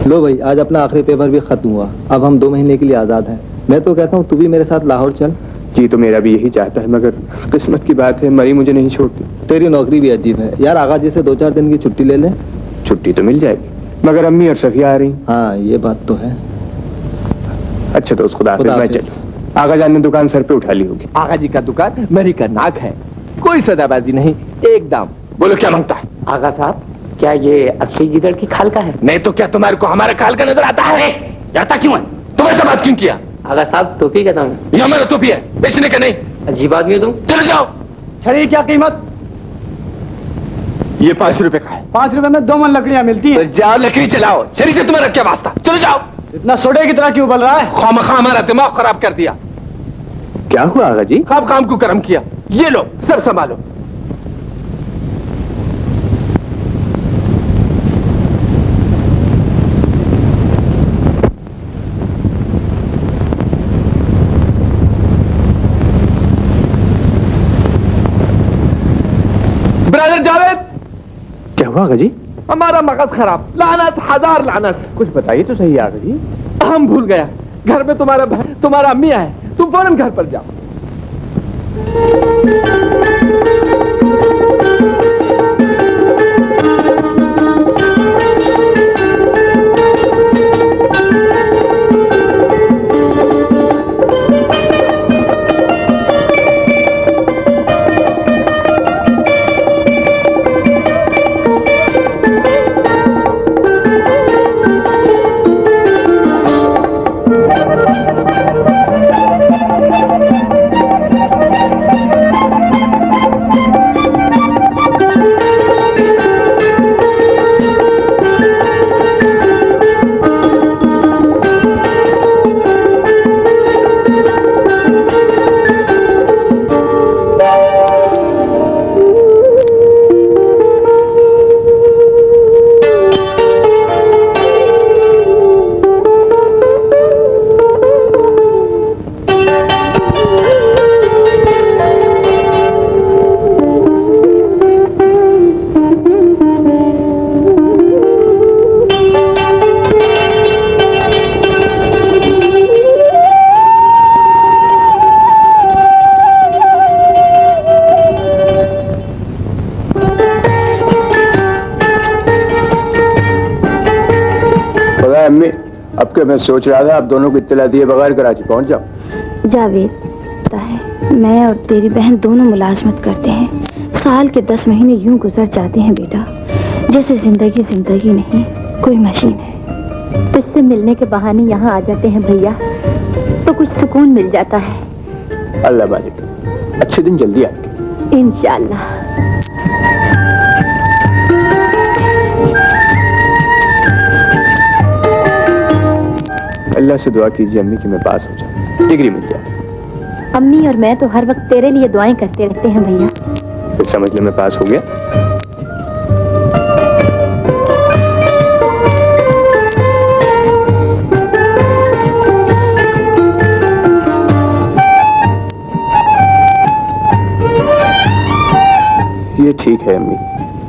लो भाई, आज अपना आखिरी पेपर भी खत्म हुआ। अब हम 2 महीने के लिए आजाद हैं। मैं तो कहता हूँ तू भी मेरे साथ लाहौर चल। जी तो मेरा भी यही चाहता है, मगर किस्मत की बात है, मरी मुझे नहीं छोड़ती। तेरी नौकरी भी अजीब है यार। आगा जी से 2-4 दिन की छुट्टी ले ले। छुट्टी तो मिल जाएगी, मगर अम्मी और सफिया आ रही। हाँ ये बात तो है। अच्छा तो खुदा हाफिज़, मैं चलूं। आगा जान ने दुकान सर पे उठा ली होगी। आगा जी का दुकान मरी का नाक है, कोई सदाबाजी नहीं, एक दाम। बोलो क्या मांगता है? आगा साहब, क्या ये असली गिदड़ की खाल का है? नहीं तो क्या तुम्हारे को हमारा खाल का नजर आता है? आता क्यों है? तुम ऐसा बात क्यों किया? आगा साहब टोपी का दाम है। ये हमारा टोपी है, बेचने का नहीं। अजीब आदमी हो तुम। चलो जाओ। छड़ी क्या कीमत? ये 5 रुपए का है। 5 रुपए में 2 मन लकड़ियां मिलती तो है। जाओ लकड़ी चलाओ, छड़ी से तुम्हारा क्या वास्ता? चलो जाओ। इतना सोडे की तरह क्यों बल रहा है? खामखा हमारा दिमाग खराब कर दिया। क्या हुआ आगा जी? खाब काम को कर्म किया। ये लो सब संभालो। ब्रदर जावेद। क्या हुआ आगा जी? हमारा मगज खराब, लानत, हजार लानत। कुछ बताइए तो सही आगा जी। हम भूल गया, घर में तुम्हारा अम्मी है, तुम फौरन घर पर जाओ। अब क्या मैं सोच रहा था, आप दोनों को इत्तला दिए बगैर कराची पहुंच जाओ। जावेद, पता है मैं और तेरी बहन दोनों मुलाजमत करते हैं। साल के 10 महीने यूं गुजर जाते हैं बेटा, जैसे जिंदगी जिंदगी नहीं कोई मशीन है। तुझसे मिलने के बहाने यहाँ आ जाते हैं भैया, तो कुछ सुकून मिल जाता है। अल्लाह मालिक, अच्छे दिन जल्दी आएंगे इंशाअल्लाह। अल्लाह से दुआ कीजिए अम्मी कि मैं पास हो जाऊं, डिग्री मिल जाए। अम्मी और मैं तो हर वक्त तेरे लिए दुआएं करते रहते हैं भैया। फिर समझ ले मैं पास हो गया। ये ठीक है अम्मी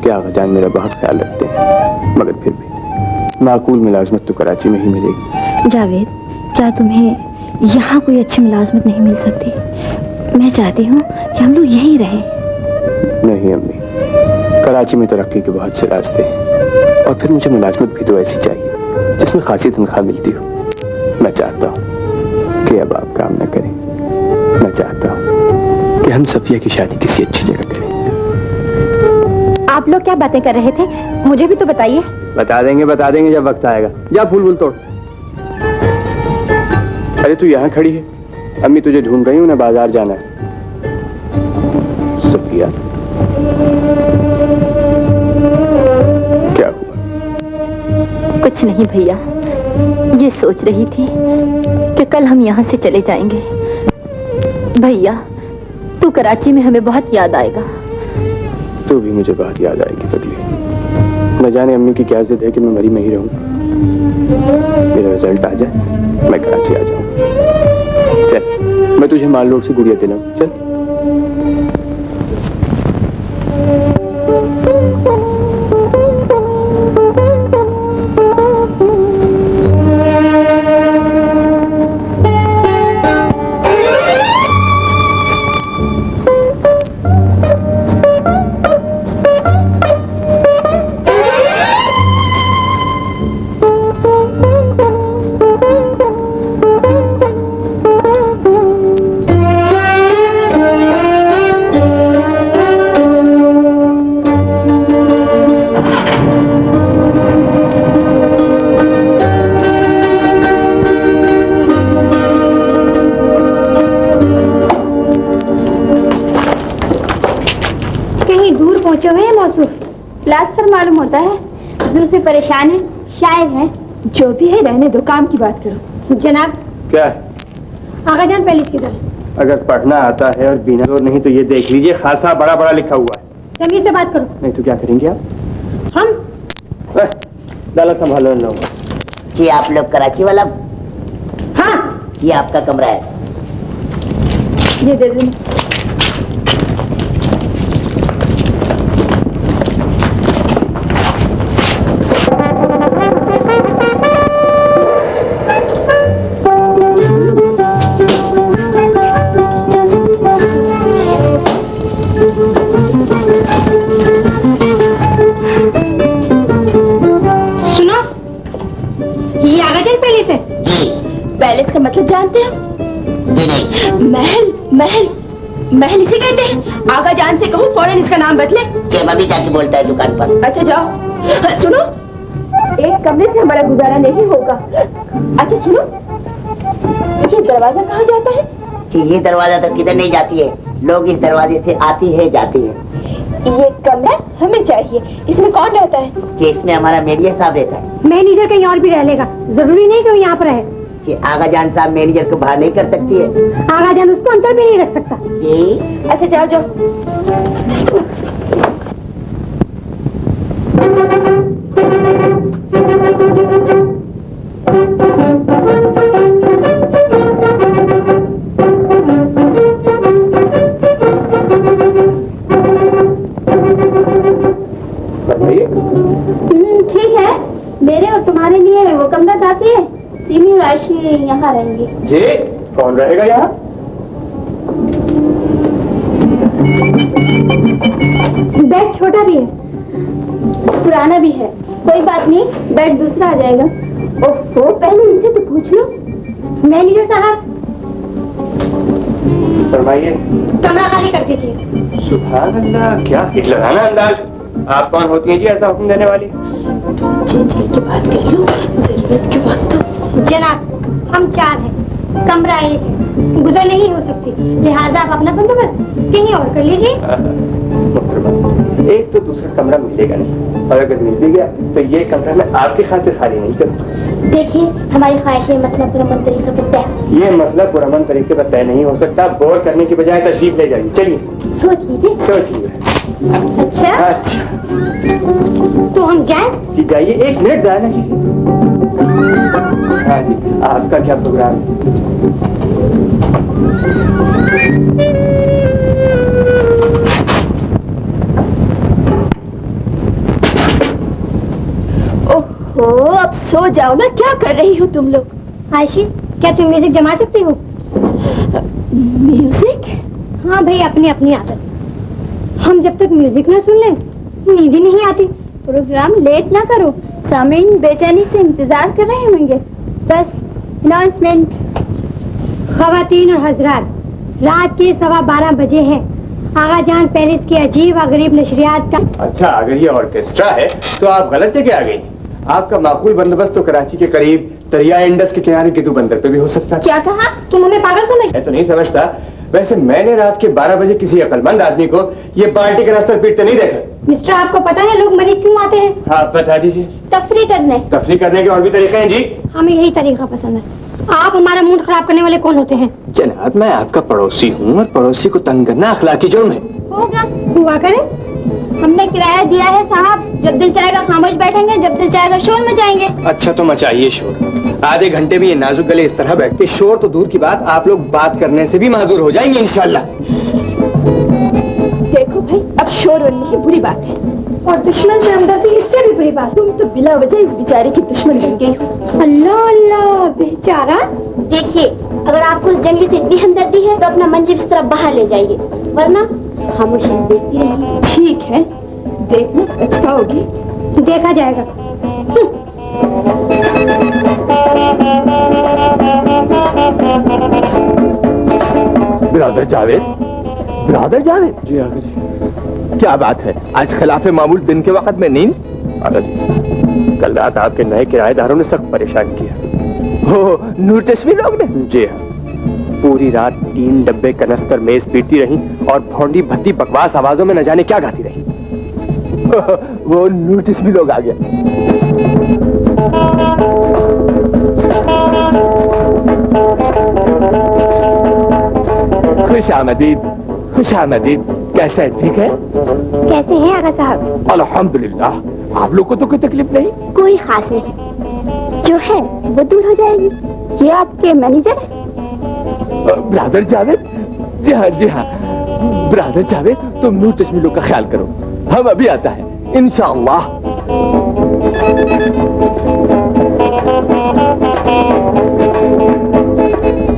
कि आगा जान मेरा बहुत ख्याल रखते हैं, मगर फिर भी माकूल मुलाजमत तो कराची में ही मिलेगी। जावेद, क्या तुम्हें यहाँ कोई अच्छी मुलाजमत नहीं मिल सकती? मैं चाहती हूँ कि हम लोग यहीं रहें। नहीं अम्मी, कराची में तरक्की के बहुत से रास्ते हैं, और फिर मुझे मुलाजमत भी तो ऐसी चाहिए जिसमें खासी तनख्वाह मिलती हो। मैं चाहता हूँ कि अब आप काम न करें। मैं चाहता हूँ कि हम सफिया की शादी किसी अच्छी जगह करें। आप लोग क्या बातें कर रहे थे, मुझे भी तो बताइए। बता देंगे जब वक्त आएगा। जा फूल वूल तोड़। अरे तू यहाँ खड़ी है, अम्मी तुझे ढूंढ रही हूँ, उन्हें बाजार जाना है। सफिया, क्या हुआ? कुछ नहीं भैया, ये सोच रही थी कि कल हम यहाँ से चले जाएंगे। भैया, तू कराची में हमें बहुत याद आएगा। तू भी मुझे बहुत याद आएगी पगली। न जाने अम्मी की क्या जिद है कि मैं मरी में ही रहूं। मेरा रिजल्ट आ जाए, मैं कराची आ जाऊं। चल, मैं तुझे माल रोड से गुड़िया दिलाऊं। चल। से परेशान है, शायद है। जो भी है रहने दो, काम की बात करो। जनाब। क्या है? आगा जान पैलेस किधर? अगर पढ़ना आता है और बिना जोर नहीं तो ये देख लीजिए, खासा बड़ा बड़ा लिखा हुआ है। तमीज से बात करो। नहीं तो क्या करेंगे आप? हम दाला संभालो इन लोगों। जी आप लोग कराची वाला? हाँ, ये आपका कमरा है। ये दे दो। पैलेस का मतलब जानते हो? जी नहीं। महल महल महल इसे कहते हैं। आगा जान से कहो फौरन इसका नाम बदले। जेमा भी जाके बोलता है दुकान पर। अच्छा जाओ। सुनो, एक कमरे से हमारा गुजारा नहीं होगा। अच्छा सुनो, ये दरवाजा कहाँ जाता है? जी ये दरवाजा तो किधर नहीं जाती है, लोग इस दरवाजे से आती है जाती है। ये कमरा हमें चाहिए। इसमें कौन रहता है? जी इसमें हमारा मैनेजर साहब रहता है। मैनेजर कहीं और भी रह लेगा, जरूरी नहीं कि वो यहाँ पर रहे। जी आगा जान साहब मैनेजर को बाहर नहीं कर सकती है। आगा जान उसको अंदर भी नहीं रख सकता। जी अच्छा जाओ जाओ। ठीक है, मेरे और तुम्हारे लिए वो कमरा काफी है। सिमी और आयशी यहाँ रहेंगे। जी कौन रहेगा यहाँ? बेड छोटा भी है, पुराना भी है। कोई बात नहीं, बेड दूसरा आ जाएगा। ओहो, पहले इनसे तो पूछ लो। मैनेजर साहब फरमाइए। कमरा खाली कर दीजिए। सुभान अल्लाह, क्या हिटलराना अंदाज। आप कौन होती हैं जी ऐसा हुक्म देने वाली? जी की बात कर लो, जरूरत के वक्त तो। जनाब हम 4 हैं, कमरा 1 है, गुजर नहीं हो सकती, लिहाजा आप अपना बंदोबस्त कहीं और कर लीजिए। एक तो दूसरा कमरा मिलेगा नहीं, और अगर मिल भी गया तो ये कमरा मैं आपकी खातिर खाली नहीं करूँ। देखिए हमारी ख्वाहिश मतलब पुरअमन तरीके पर तय। ये मसला पुरअमन तरीके पर तय नहीं हो सकता। बोर करने की बजाय तशरीफ ले जाइए। चलिए सोच लीजिए। सोच लीजिए। अच्छा अच्छा तो हम जाएं? जी जाइए, 1 मिनट जाए ना कीजिए। हाँ जी, आज का क्या प्रोग्राम है? ओहो, अब सो जाओ ना। क्या कर रही हो तुम लोग? आयशी, क्या तुम म्यूजिक जमा सकती हो? म्यूजिक? हाँ भाई, अपनी अपनी आदत। हम जब तक म्यूजिक ना सुन लें नींद ही नहीं आती। प्रोग्राम लेट ना करो, सामीन बेचैनी से इंतजार कर रहे होंगे। बस अनाउंसमेंट। खवातीन और हजरात, रात के 12:15 बजे हैं। आगा जान पैलेस के अजीब और गरीब नशरियात का। अच्छा, अगर ये ऑर्केस्ट्रा है तो आप गलत जगह आ गई। आपका माकूल बंदोबस्त तो कराची के करीब दरिया इंडस के किनारे गिदू बंदर पे भी हो सकता है। क्या कहा? तुम हमें पागल समझ? मैं तो नहीं समझता। वैसे मैंने रात के 12 बजे किसी अक्लमंद आदमी को ये बाल्टी के रास्ते पीटते नहीं देखा। मिस्टर, आपको पता है लोग मरीज क्यों आते हैं? हाँ बता दीजिए। तफरी करने। तफरी करने के और भी तरीके हैं जी। हमें यही तरीका पसंद है। आप हमारा मूड खराब करने वाले कौन होते हैं? जनाब, मैं आपका पड़ोसी हूँ और पड़ोसी को तंग करना अखलाकी जुर्म है। होगा, हुआ करे। हमने किराया दिया है साहब। जब दिल चाहेगा खामोश बैठेंगे, जब दिल चाहेगा शोर मचाएंगे। अच्छा तो मचाइए शोर। आधे घंटे में ये नाजुक गले इस तरह बैठते, शोर तो दूर की बात, आप लोग बात करने से भी माजूर हो जाएंगे इंशाल्लाह। देखो भाई, अब शोर बनने की बुरी बात है और दुश्मन से हमदर्दी इससे भी बुरी बात। तुम तो बिला वजह इस बेचारे की दुश्मन बन गई हो। अल्लाह अल्लाह, बेचारा। देखिए, अगर आपको उस जंगली से इतनी हमदर्दी है तो अपना मंजिल इस तरफ बाहर ले जाइए, वरना खामोशी देखती रहेगी। ठीक है, देखना पछताओगी। देखा जाएगा। बिरादर जावेद, बिरादर जावेद। जी आगे जी। क्या बात है, आज खिलाफे मामूल दिन के वक्त में नींद? आगा जी, कल रात आपके नए किराएदारों ने सख्त परेशान किया। हो, नूर चश्मी लोग ने? जी हाँ, पूरी रात 3 डब्बे कनस्तर मेज पीटती रही और भौंडी भद्दी बकवास आवाजों में न जाने क्या गाती रही। वो नूर जिस्मी लोग आ गया। खुश आमदीद। कैसा है, ठीक है? कैसे हैं आगा साहब? अल्हम्दुलिल्लाह। आप लोग को तो कोई तकलीफ नहीं? कोई खास नहीं, जो है वो दूर हो जाएगी। ये आपके मैनेजर है? ब्रादर जावेद? जी हाँ। ब्रादर जावेद, तुम नूर चश्मी लोग का ख्याल करो, हम अभी आता है इंशाअल्लाह।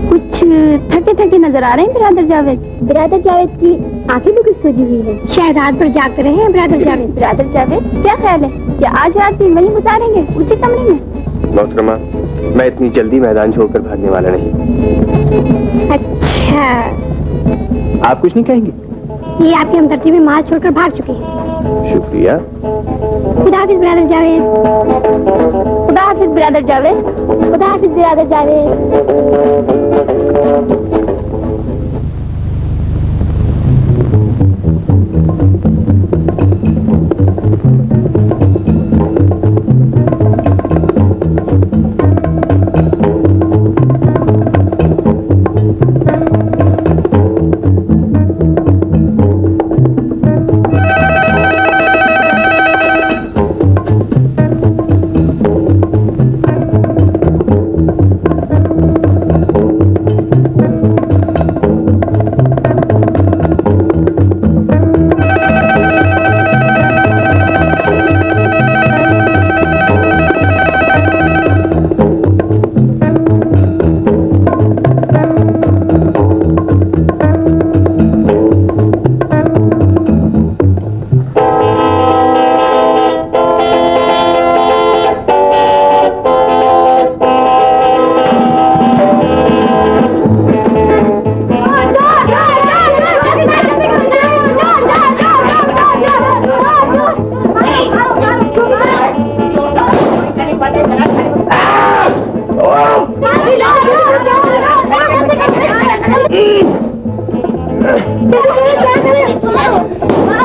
कुछ थके नजर आ रहे हैं ब्रादर जावेद। ब्रादर जावेद की आंखें भी कुछ सूजी हुई है, शायद रात भर जागते रहे हैं ब्रादर जावेद। ब्रादर जावेद, क्या ख्याल है कि आज रात भी वहीं गुजारेंगे उसी कमरे में? मोहतरमा, मैं इतनी जल्दी मैदान छोड़कर भागने वाला नहीं। अच्छा, आप कुछ नहीं कहेंगे? ये आपकी हमदर्दी में मार छोड़कर भाग चुके हैं। शुक्रिया। खुदा हाफिज ब्रादर जावेद। खुदा हाफिज ब्रादर जावेद। खुदा हाफिज ब्रादर जावेद।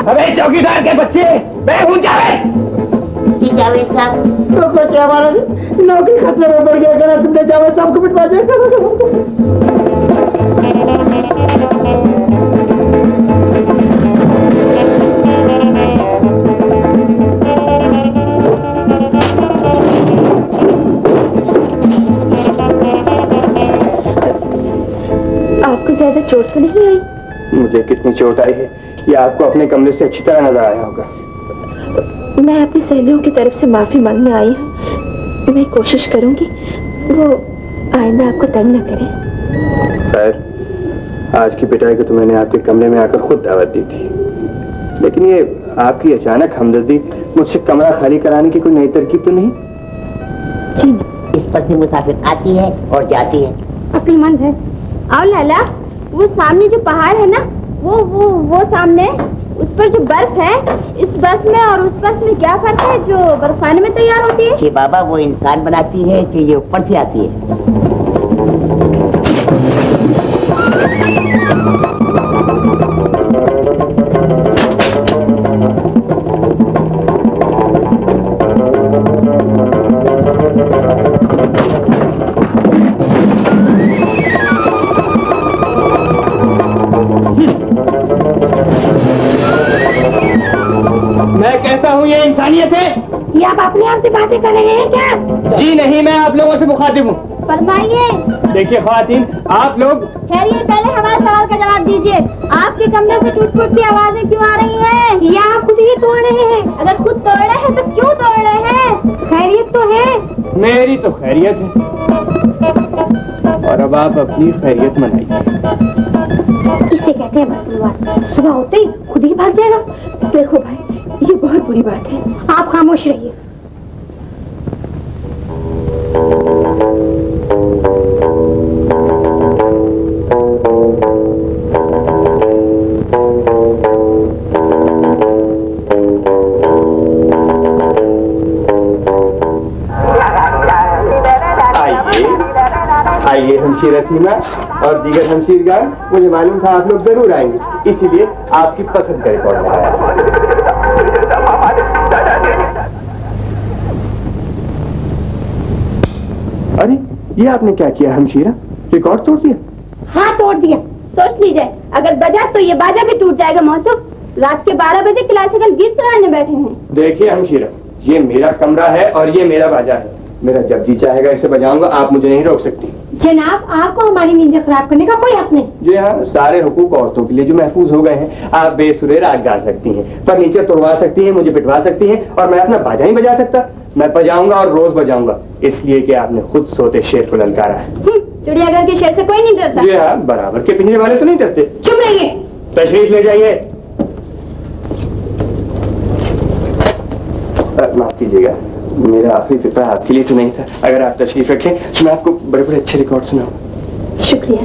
अबे चौकीदार के बच्चे, मैं हूँ जावेद। जी जावेद साहब, तो कुछ हमारा नौकरी खतरे में पड़ गया, अगर तुमने जावेद साहब को बिठवा दिया। आपको ज्यादा चोट तो नहीं आई? मुझे कितनी चोट आई है ये आपको अपने कमरे से अच्छी तरह नजर आया होगा। मैं अपनी सहेलियों की तरफ से माफी मांगने आई हूँ। मैं कोशिश करूंगी वो आइंदा आपको तंग न करें। खैर, आज की पिटाई को तो मैंने आपके कमरे में आकर खुद दावत दी थी, लेकिन ये आपकी अचानक हमदर्दी मुझसे कमरा खाली कराने की कोई नई तरकीब तो नहीं? जी नहीं। इस पर से मुसाफिर आती है और जाती है। अक्लमंद है। आओ लाला, वो सामने जो पहाड़ है ना, वो सामने उस पर जो बर्फ है, इस बर्फ में और उस बर्फ में क्या फर्क है जो बर्फाने में तैयार होती है? जी बाबा, वो इंसान बनाती है जो ये ऊपर से आती है। मैं कहता हूँ ये इंसानियत है? ये आप अपने आप से बातें कर रहे हैं क्या? जी नहीं, मैं आप लोगों से मुखातिब हूँ। फरमाइए। देखिए ख्वातीन, आप लोग ठहरिए, पहले हमारे सवाल का जवाब दीजिए। आपके कमरे से टूट की आवाजें क्यों आ रही हैं? या आप खुद ही तोड़ रहे हैं? अगर खुद तोड़ रहे हैं तो क्यों तोड़ रहे हैं? खैरियत तो है? मेरी तो खैरियत है, और अब आप अपनी खैरियत मनाइए। इसे कहते हैं बदतमीज। सुबह होते ही खुद ही भाग जाएगा। देखो भाई, ये बहुत बुरी बात है। आप खामोश रहिए। आइए हमशीर रसीमा और दीगर हमशीरगान, मुझे मालूम था आप लोग जरूर आएंगे, इसीलिए आपकी पसंद का रिकॉर्ड लगाया। अरे ये आपने क्या किया हमशीरा, रिकॉर्ड तोड़ दिया? हाँ तोड़ दिया। सोच लीजिए अगर बजा तो ये बाजा भी टूट जाएगा मौसम। रात के 12 बजे क्लासिकल गीत सुनाने बैठे हैं। देखिए हमशीरा, ये मेरा कमरा है और ये मेरा बाजा है। मेरा जब जी चाहेगा इसे बजाऊंगा, आप मुझे नहीं रोक सकती। जनाब आपको हमारी नींद खराब करने का कोई हक नहीं। जी हाँ, सारे हुकूक औरतों के लिए जो महफूज हो गए हैं। आप बेसुरे राग गा सकती हैं, फर्नीचर तोड़वा सकती हैं, मुझे पिटवा सकती हैं, और मैं अपना बाजा ही बजा सकता? मैं बजाऊंगा और रोज बजाऊंगा, इसलिए कि आपने खुद सोते शेर को ललकारा है। चिड़ियाघर के शेर से कोई नहीं डरता। जी हाँ, बराबर के पिंजरे वाले तो नहीं डरते। चुप रहिए। तशरीफ ले जाइए। माफ कीजिएगा, मेरा आखिरी फिक्र आपके लिए तो नहीं था। अगर आप तशरीफ रखें तो मैं आपको बड़े बड़े अच्छे रिकॉर्ड सुनाऊं। शुक्रिया।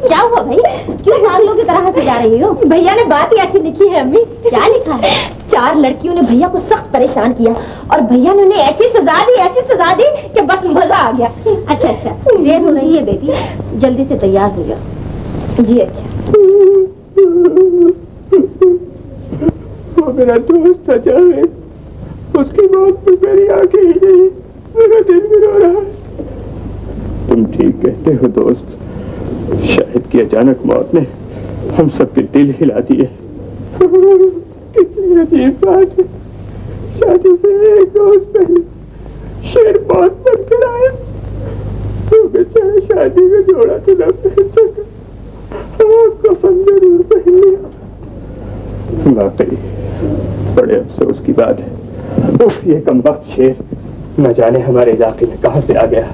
क्या हुआ भाई, क्यों पागलों की तरह से जा रही हो? भैया ने बात ही ऐसी लिखी है अम्मी। क्या लिखा है? 4 लड़कियों ने भैया को सख्त परेशान किया और भैया ने उन्हें ऐसी सजा दी कि बस मजा आ गया। अच्छा देर हो रही है बेटी, जल्दी से तैयार हो जाओ। जी अच्छा। वो मेरा दोस्त था जावेद, उसकी मौत पे मेरी आंखें ही नहीं, मेरा दिल भी रो रहा है। तुम ठीक कहते हो दोस्त, शाहिद की अचानक मौत ने हम सबके दिल हिला दिए। कितनी अजीब बात है, शादी से 1 रोज पहले शेर मौत बनकर आया। तो बेचारा शादी में जोड़ा तो न पहन सका, कफन जरूर पहन लिया। वाकई बड़े अफसोस की बात है। उफ, ये कमबख्त शेर न जाने हमारे इलाके में कहां से आ गया।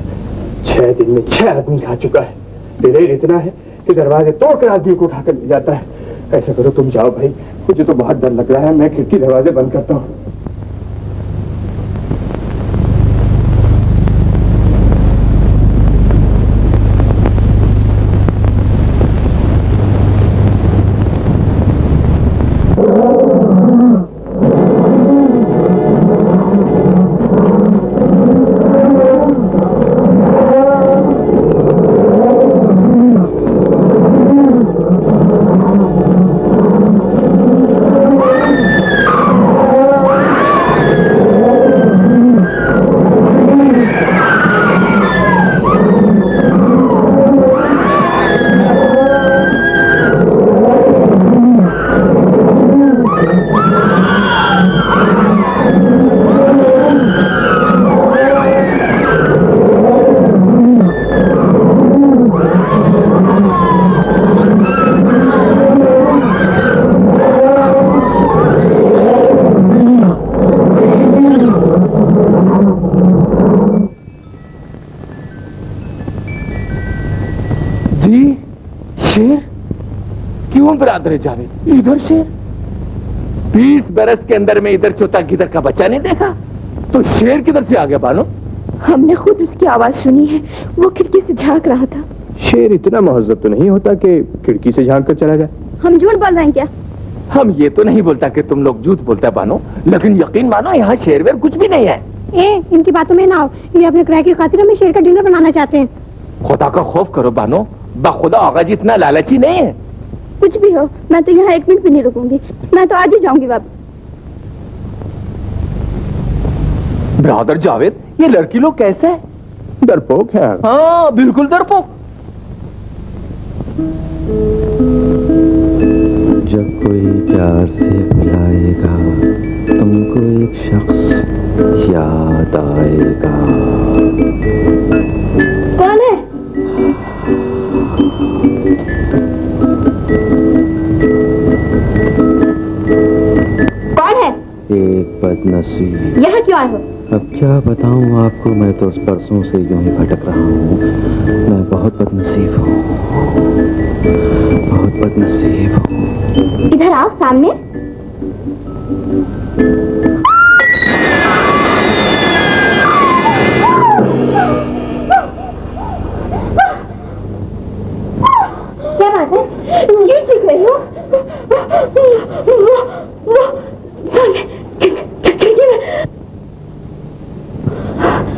6 दिन में 6 आदमी खा चुका है। दिलेर इतना है कि दरवाजे तोड़कर आदमी को उठाकर ले जाता है। ऐसा करो तुम जाओ भाई, मुझे तो बहुत डर लग रहा है। मैं खिड़की दरवाजे बंद करता हूँ। बरादर जावेद, इधर शेर? 20 बरस के अंदर में इधर चौथा गिदर का बच्चा नहीं देखा, तो शेर किधर से आ गया बानो? हमने खुद उसकी आवाज सुनी है, वो खिड़की से झांक रहा था। शेर इतना महज़्ज़ब तो नहीं होता कि खिड़की से झांक कर चला जाए। हम झूठ बोल रहे हैं क्या? हम ये तो नहीं बोलता कि तुम लोग झूठ बोलता बानो, लेकिन यकीन मानो यहाँ शेर वेर कुछ भी नहीं है। इनकी बातों में ना आओ, ये अपने किराए की खातिर हमें शेर का डिनर बनाना चाहते हैं। खुदा का खौफ करो बानो, बखुदा आगा जी इतना लालची नहीं है। कुछ भी हो, मैं तो यहाँ 1 मिनट भी नहीं रुकूंगी, मैं तो आज ही जाऊंगी वापस। ब्रदर जावेद, ये लड़की लोग कैसे है? डरपोक है। हाँ बिल्कुल डरपोक। जब कोई प्यार से बुलाएगा तुमको एक शख्स याद आएगा। कौन है? कौन है? एक बदनसीब। यहाँ क्यों आए हो? अब क्या बताऊं आपको, मैं तो उस परसों से यूं ही भटक रहा हूँ। मैं बहुत बदनसीब हूँ, बहुत बदनसीब हूँ। इधर आओ सामने। क्या बात है? ये ठीक नहीं हो?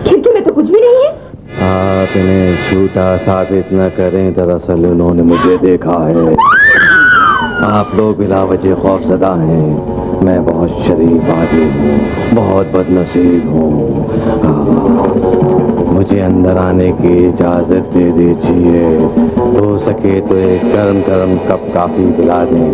खिड़की में तो कुछ भी नहीं है। आप इन्हें झूठा साबित न करें, दरअसल उन्होंने मुझे देखा है। आप लोग बिला वजह खौफज़दा हैं। मैं बहुत शरीफ आदमी हूँ, बहुत बदनसीब हूँ। मुझे अंदर आने की इजाजत दे दीजिए। हो सके तो एक गर्म गर्म कप काफी पिला दें।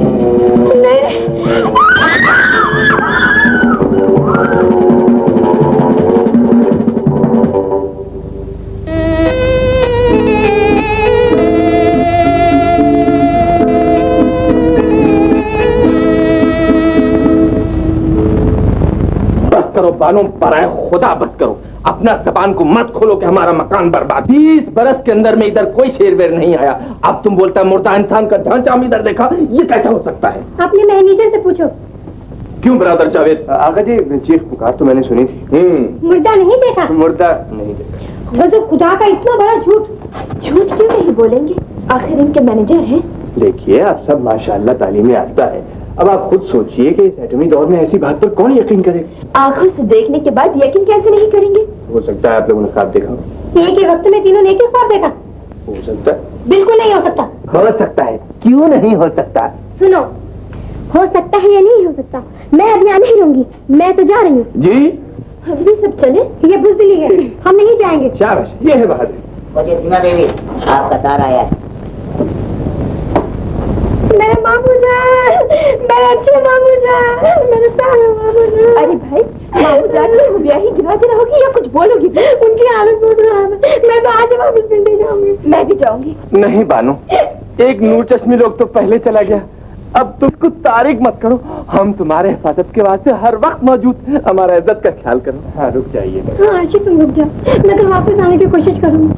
करो बानो पराए खुदा बस करो। अपना जबान को मत खोलो कि हमारा मकान बर्बाद। 20 बरस के अंदर में इधर कोई शेर वेर नहीं आया। अब तुम बोलता है मुर्दा इंसान का ढांचा हम इधर देखा, ये कैसा हो सकता है? अपने मैनेजर से पूछो। क्यों ब्रदर जावेद? आका जी चीख पुकार तो मैंने सुनी थी। मुर्दा नहीं देखा? मुर्दा नहीं देखा। वो तो खुदा का इतना बड़ा झूठ क्यों नहीं बोलेंगे? आखिर इनके मैनेजर हैं। देखिए आप सब माशाल्लाह तालीम याफ्ता है। अब आप खुद सोचिए कि इस एटमी दौर में ऐसी बात पर कौन यकीन करे? आंखों से देखने के बाद यकीन कैसे नहीं करेंगे? हो सकता है आप लोगों ने ख्वाब देखा हो। एक ही वक्त में तीनों ने एक ही ख्वाब देखा? हो सकता है। बिल्कुल नहीं हो सकता। हो सकता है, क्यों नहीं हो सकता? सुनो, हो सकता है या नहीं हो सकता, मैं अब यहाँ नहीं रहूंगी। मैं तो जा रही हूँ। जी अभी सब चले, ये बुजदिली है, हम नहीं जाएंगे। शाबाश, ये है बहादुरी। मुझे सीमा देवी आपका तार आया है। मेरे मामू जान, मेरे अच्छे मामू जान, मेरे सारे मामू जान। अरे भाई, मामू जान को ब्याही गिराते रहोगी या कुछ बोलोगी? उनकी हालत बहुत खराब है, मैं तो आज वापस नहीं जाऊंगी। मैं भी जाऊंगी। नहीं बानो, एक नूर चश्मी लोग तो पहले चला गया, अब तुम कुछ तारीख मत करो। हम तुम्हारे हिफाजत के वास्ते हर वक्त मौजूद। हमारा इज्जत का ख्याल करो। हाँ रुक जाइए। हाँ आशी तुम रुक जाओ, मैं तो वापस आने की कोशिश करूंगी।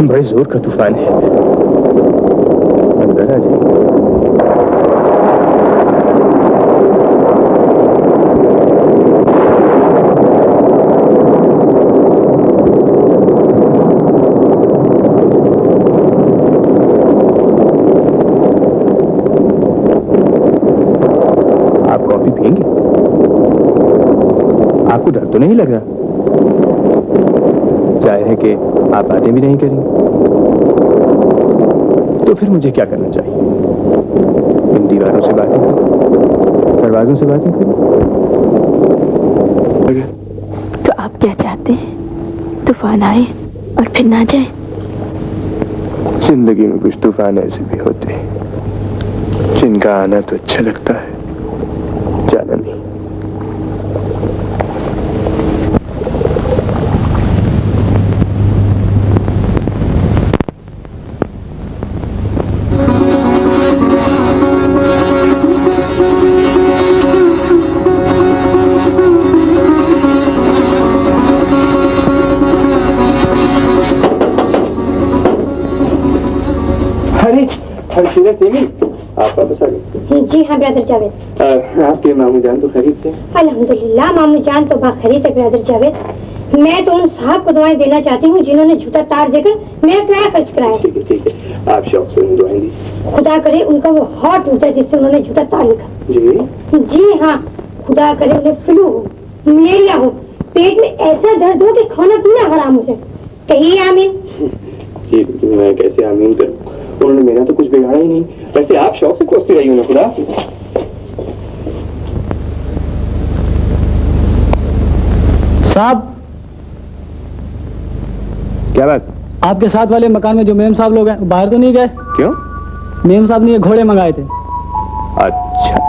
बड़े जोर का तूफान है। अंदर आ जाइए। आप कॉफी पिएंगे? आपको डर तो नहीं लग रहा? जाहिर है कि आप बातें भी नहीं करेंगे, तो फिर मुझे क्या करना चाहिए? इन दीवारों से बातें करें, दरवाजों से बातें करें। तो आप क्या चाहते हैं? तूफान आए और फिर ना जाए? जिंदगी में कुछ तूफान ऐसे भी होते हैं जिनका आना तो अच्छा लगता है, जाना नहीं। आप वापस आ गए? जी हाँ ब्रदर जावेद। आपके मामू जान तो खरीद से? अल्हम्दुलिल्लाह मामू जान तो बाखरीद है ब्रदर जावेद। मैं तो उन साहब को दुआएं देना चाहती हूँ जिन्होंने जूता तार देकर मेरा किराया खर्च कराया। ठीक है, आप शौक से उन्हें दुआएं दी। खुदा करे उनका वो हार्ट टूटा जिससे उन्होंने जूता तार लिखा। जी हाँ, खुदा करे उन्हें फ्लू हो, मलेरिया हो, पेट में ऐसा दर्द हो कि खाना पीना हराम हो जाए। कहिए आमीन। जी मैं कैसे आमीन करूं? उन्होंने मेरा तो कुछ बिगाड़ा ही नहीं। वैसे आप शौक से कोसती रही हो ना खुदा। साहब, क्या बात? आपके साथ वाले मकान में जो मेम साहब लोग हैं बाहर तो नहीं गए? क्यों? मेम साहब ने ये घोड़े मंगाए थे। अच्छा।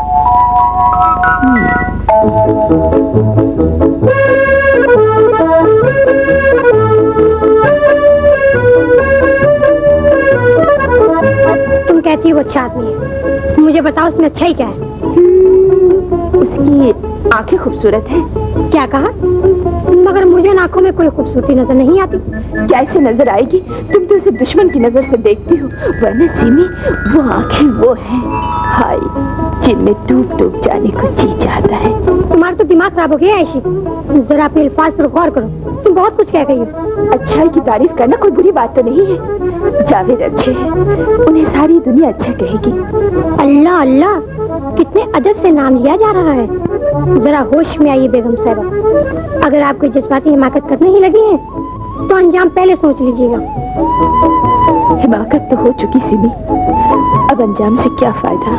कहती है वो अच्छा आदमी है। मुझे बताओ उसमें अच्छा ही क्या है? उसकी आंखें खूबसूरत हैं। क्या कहा? मगर मुझे इन आंखों में कोई खूबसूरती नजर नहीं आती। क्या ऐसे नजर आएगी? तुम तो उसे दुश्मन की नजर से देखती हो, वरना सिमी वो आंखें वो हैं, हाय, जिनमें डूब डूब जाने को जी चाहता है। तुम्हारा तो दिमाग खराब हो गया ऐशी। जरा अपने अल्फाज पर गौर करो, तुम बहुत कुछ कह गई हो। अच्छाई की तारीफ करना कोई बुरी बात तो नहीं है। जावेद अच्छे हैं, उन्हें सारी दुनिया अच्छा कहेगी। अल्लाह अल्लाह, कितने अदब से नाम लिया जा रहा है। जरा होश में आइए बेगम साहबा, अगर आपको जज्बाती हिमाकत करने ही लगी है तो अंजाम पहले सोच लीजिएगा। हिमाकत तो हो चुकी सिमी, अब अंजाम से क्या फायदा।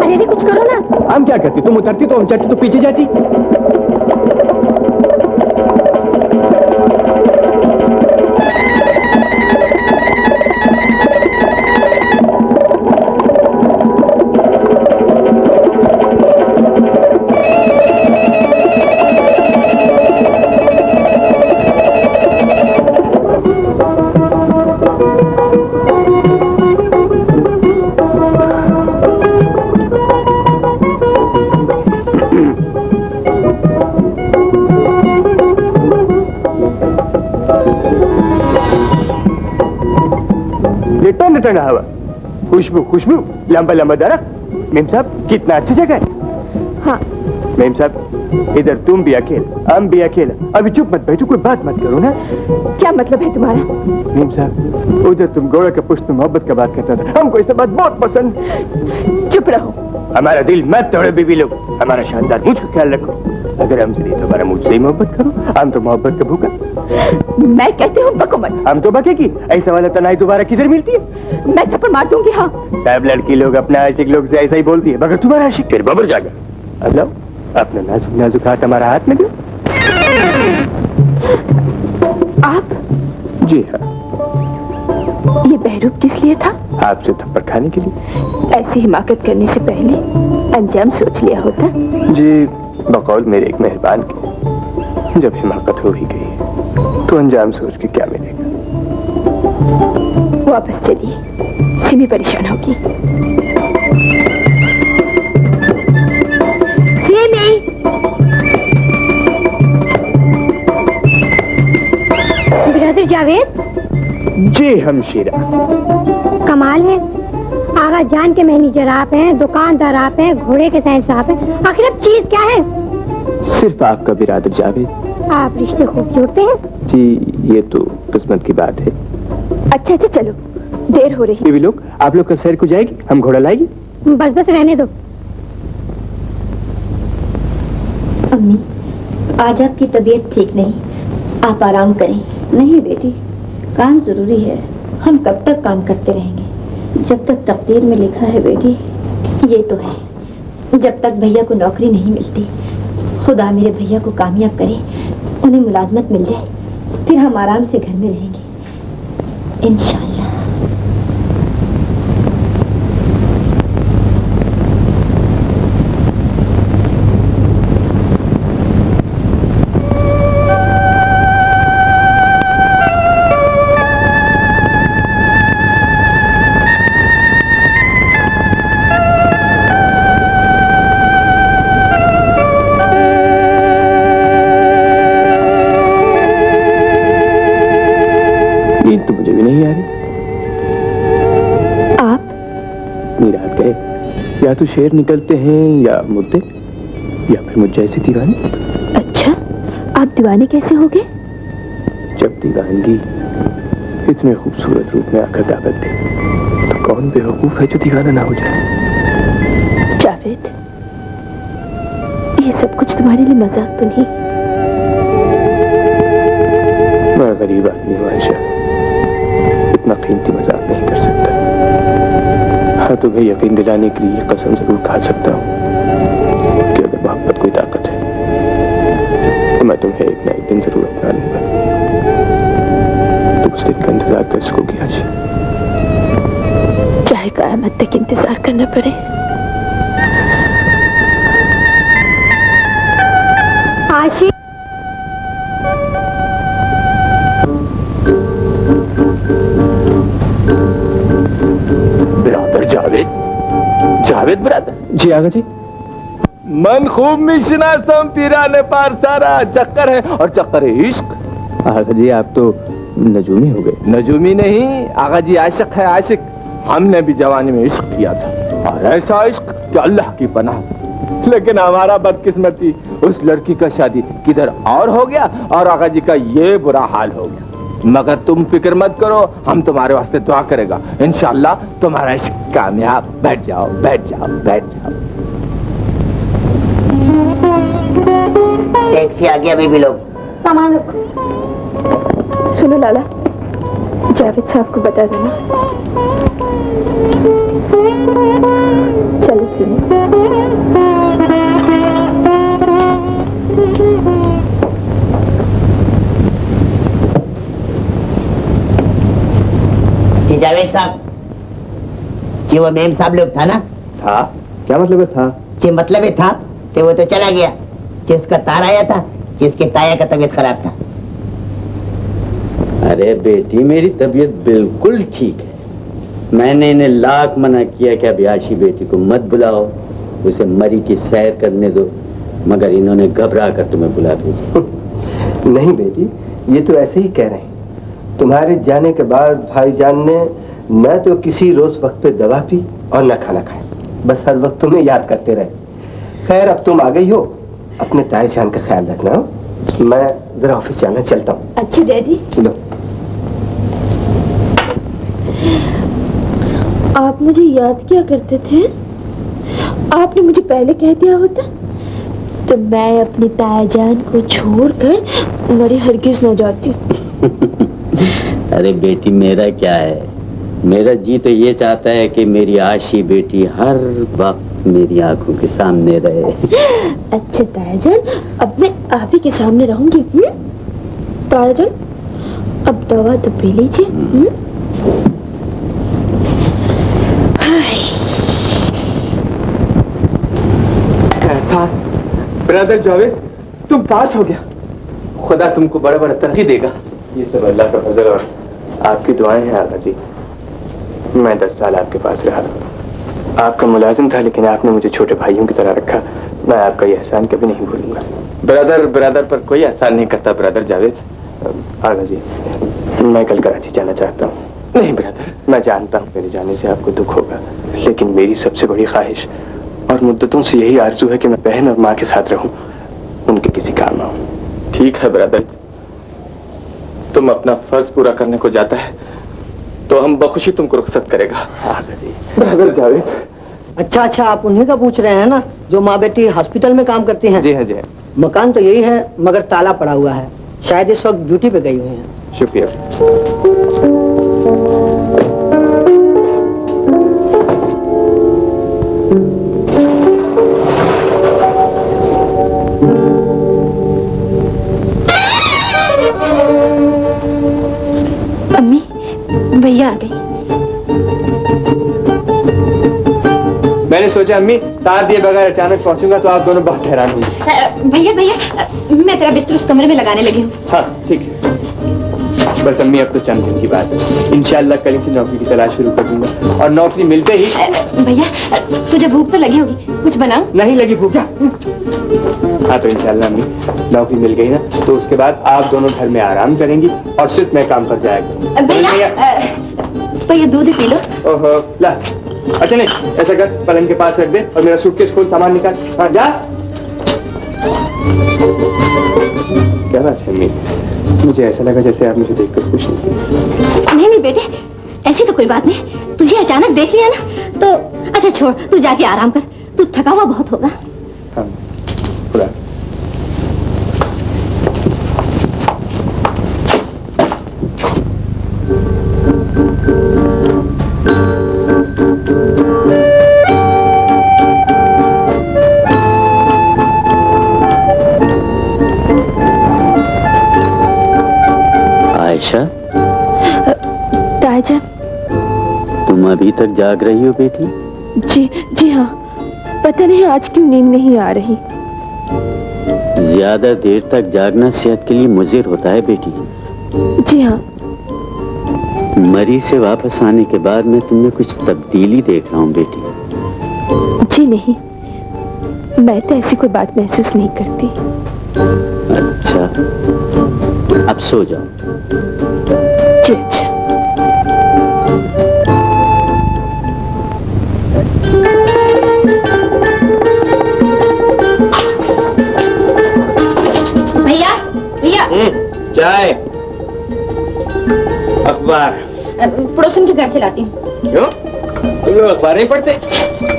अरे कुछ करो ना। हम क्या करती? तुम उतरती तो हम चढ़ती तो पीछे जाती। ठंडा हवा, खुशबू खुशबू, लंबा लंबा दरख्त। मेम साहब कितना अच्छी जगह है। हाँ मेम साहब, इधर तुम भी अकेले, हम भी अकेला। अभी चुप मत बैठो, कोई बात मत करो ना। क्या मतलब है तुम्हारा? मेम साहब, उधर तुम गोरा का पुष्ट मोहब्बत का बात करता था, हमको ये बात बहुत पसंद। चुप रहो। हमारा दिल मत तोड़ो बीबी लोग, हमारा शानदार मुझ का ख्याल रखो। अगर हमसे नहीं तो हमारा मुझसे ही मोहब्बत करो, हम तो मोहब्बत का भूखा। मैं कहती हूँ बको मत। हम तो बकेगी, ऐसा वाला तनाई दोबारा किधर मिलती है? मैं थप्पड़ मार दूंगी। हाँ सब लड़की लोग अपना आशिक लोग से ऐसा ही बोलती है, मगर तुम्हारा आशिक फिर बबर जाएगा। हेलो, अपना नाजुक नाजुक हाथ हमारा हाथ में दो। आप? जी हाँ। ये बहरूप किस लिए था? आपसे थप्पड़ खाने के लिए। ऐसी हिमाकत करने से पहले अंजाम सोच लिया होता। जी, बकौल मेरे एक मेहरबान के, जब हिमाकत हो ही गई तो अंजाम सोच के क्या मिलेगा। वापस चलिए, सिमी परेशान होगी। सिमी! ब्रदर जावेद। जी हमशीरा। कमाल है, आगा जान के मैनेजर आप हैं, दुकानदार आप हैं, घोड़े के साइंस आप हैं, आखिर अब चीज क्या है? सिर्फ आपका बिरादर जावेद। आप रिश्ते खूब जोड़ते हैं। जी, ये तो किस्मत की बात है। अच्छा अच्छा चलो, देर हो रही। बीवी लोग, आप लोग का सैर को जाएगी, हम घोड़ा लाएगी। बस बस रहने दो। अम्मी, आज आपकी तबीयत ठीक नहीं, आप आराम करें। नहीं बेटी, काम जरूरी है। हम कब तक काम करते रहेंगे? जब तक तकदीर में लिखा है बेटी। ये तो है, जब तक भैया को नौकरी नहीं मिलती। खुदा मेरे भैया को कामयाब करे, उन्हें मुलाजमत मिल जाए, फिर हम आराम से घर में रहेंगे इंशाअल्लाह। तो मुझे भी नहीं आ रही। आप? नीरात गए, या तो शेर निकलते हैं या मुद्दे, या फिर मुझ जैसे दीवाने। अच्छा, आप दीवाने कैसे हो गए? जब दीवानगी इतने खूबसूरत रूप में आकर दावत दे, तो कौन बेवकूफ है जो दीवाना ना हो जाए। जावेद, ये सब कुछ तुम्हारे लिए मजाक तो नहीं? मैं गरीब आदमी हूँ आयशा, इतना कीमती मजाक नहीं कर सकता। हाँ, तुम्हें यकीन दिलाने के लिए कसम जरूर खा सकता हूँ कि अगर मोहब्बत कोई ताकत है तो मैं तुम्हें एक ना एक दिन जरूर अपना लूंगा। तुम उस दिन का इंतजार कर सकोगी आयशा? चाहे कयामत तक इंतजार करना पड़े। आशिक ब्रदर जावेद, जावेद ब्रदर। जी आगा जी। मन खूब मिशना सम पीराने पार सारा चक्कर है, और चक्कर है इश्क। आगा जी आप तो नजूमी हो गए। नजूमी नहीं आगा जी, आशिक है आशिक। हमने भी जवानी में इश्क किया था, और ऐसा इश्क कि अल्लाह की पनाह। लेकिन हमारा बदकिस्मती, उस लड़की का शादी किधर और हो गया, और आगा जी का ये बुरा हाल हो गया। मगर तुम फिक्र मत करो, हम तुम्हारे वास्ते दुआ करेगा। इंशाअल्लाह तुम्हारा इश्क कामयाब। बैठ जाओ बैठ जाओ बैठ जाओ। टैक्सी आ गया बेबी लोग। सामान रखो। सुनो लाला, जावेद साहब को बता देना। चलो सुनो। जी जावेद साहब, जी वो मेम साहब लोग था ना? था? क्या मतलब है था? जी मतलब है था कि वो तो चला गया, जिसका तार आया था, जिसके ताया का तबीयत खराब था। अरे बेटी मेरी तबीयत बिल्कुल ठीक है। मैंने इन्हें लाख मना किया कि अभियाशी बेटी को मत बुलाओ, उसे मरी की सैर करने दो, मगर इन्होंने घबरा कर तुम्हें बुला भेजा। नहीं बेटी, ये तो ऐसे ही कह रहे हैं। तुम्हारे जाने के बाद भाईजान ने न तो किसी रोज वक्त पे दवा पी और न खाना खाया, बस हर वक्त तुम्हें याद करते रहे। खैर अब तुम आ गई हो, अपने ताए जान का ख्याल रखना। मैं जरा ऑफिस जाना चलता हूँ। अच्छी डैडी। लो। आप मुझे याद किया करते थे, आपने मुझे पहले कह दिया होता तो मैं अपनी ताया जान को छोड़कर मरी हरगिज न जाती। अरे बेटी मेरा क्या है, मेरा जी तो ये चाहता है कि मेरी आशी बेटी हर वक्त मेरी आंखों के सामने रहे। अच्छा ताया जान, अब मैं आप ही के सामने रहूंगी। ताया जान, अब दवा तो पी लीजिए। कैसा ब्रदर जावेद, तुम पास हो गया। खुदा तुमको बड़ा बड़ा तरक्की देगा। ये सब अल्लाह का फजल और आपकी दुआएं हैं आगा जी। मैं 10 साल आपके पास रहा, आपका मुलाजिम था, लेकिन आपने मुझे छोटे भाइयों की तरह रखा। मैं आपका ये एहसान कभी नहीं भूलूंगा। ब्रदर ब्रदर पर कोई एहसान नहीं करता ब्रदर जावेद। आगा जी, मैं कल कराची जाना चाहता हूँ। नहीं ब्रदर, मैं जानता हूँ मेरे जाने से आपको दुख होगा, लेकिन मेरी सबसे बड़ी ख्वाहिश और मुद्दतों से यही आरजू है कि मैं बहन और माँ के साथ रहूं, उनके किसी काम आऊं। ठीक है ब्रदर, तुम अपना फर्ज पूरा करने को जाता है तो हम बखुशी तुमको रुखसत करेगा। ब्रदर जावेद। अच्छा, आप उन्हीं का पूछ रहे हैं ना जो माँ बेटी हॉस्पिटल में काम करती हैं? जी हाँ जी हाँ। मकान तो यही है, मगर ताला पड़ा हुआ है, शायद इस वक्त ड्यूटी पे गई हुई हैं। शुक्रिया। अम्मी, भैया आ गए। मैंने सोचा अम्मी साथ दिए बगैर अचानक पहुंचूंगा तो आप दोनों बहुत हैरान होंगे। भैया मैं तेरा बिस्तर उस कमरे में लगाने लगी हूँ। हाँ ठीक है। बस अम्मी अब तो चंद दिन की बात है, इंशाल्लाह कल से नौकरी की तलाश शुरू कर दूंगा, और नौकरी मिलते ही। भैया तुझे भूख तो लगी होगी, कुछ बनाऊं? नहीं लगी भूख? हाँ तो इंशाल्लाह अम्मी नौकरी मिल गई ना तो उसके बाद आप दोनों घर में आराम करेंगी और सिर्फ मैं काम पर जाया करूंगा। भैया दूध ही पी लो। ओहो ला, अच्छा नहीं ऐसा कर, पलंग के पास रख दे और मेरा सूटकेस खोल, सामान निकाल। हाँ जा। क्या बात है अम्मी, मुझे ऐसा लगा जैसे आप मुझे देखकर खुश नहीं। नहीं बेटे, ऐसी तो कोई बात नहीं, तुझे अचानक देख लिया ना तो। अच्छा छोड़, तू जाके आराम कर, तू थका हुआ बहुत होगा। हाँ खुदा। आयशा, ताजा, तुम अभी तक जाग रही हो बेटी? जी हाँ, पता नहीं आज क्यों नींद नहीं आ रही। ज्यादा देर तक जागना सेहत के लिए मुज़िर होता है बेटी। जी हाँ। मरी से वापस आने के बाद मैं तुमने कुछ तब्दीली देख रहा हूँ बेटी। जी नहीं, मैं तो ऐसी कोई बात महसूस नहीं करती। अच्छा, अब सो जाओ। जी अच्छा। भैया भैया चाय, अखबार। पड़ोसन के घर से लाती हूँ। क्यों? तुम लोग अखबार नहीं पढ़ते?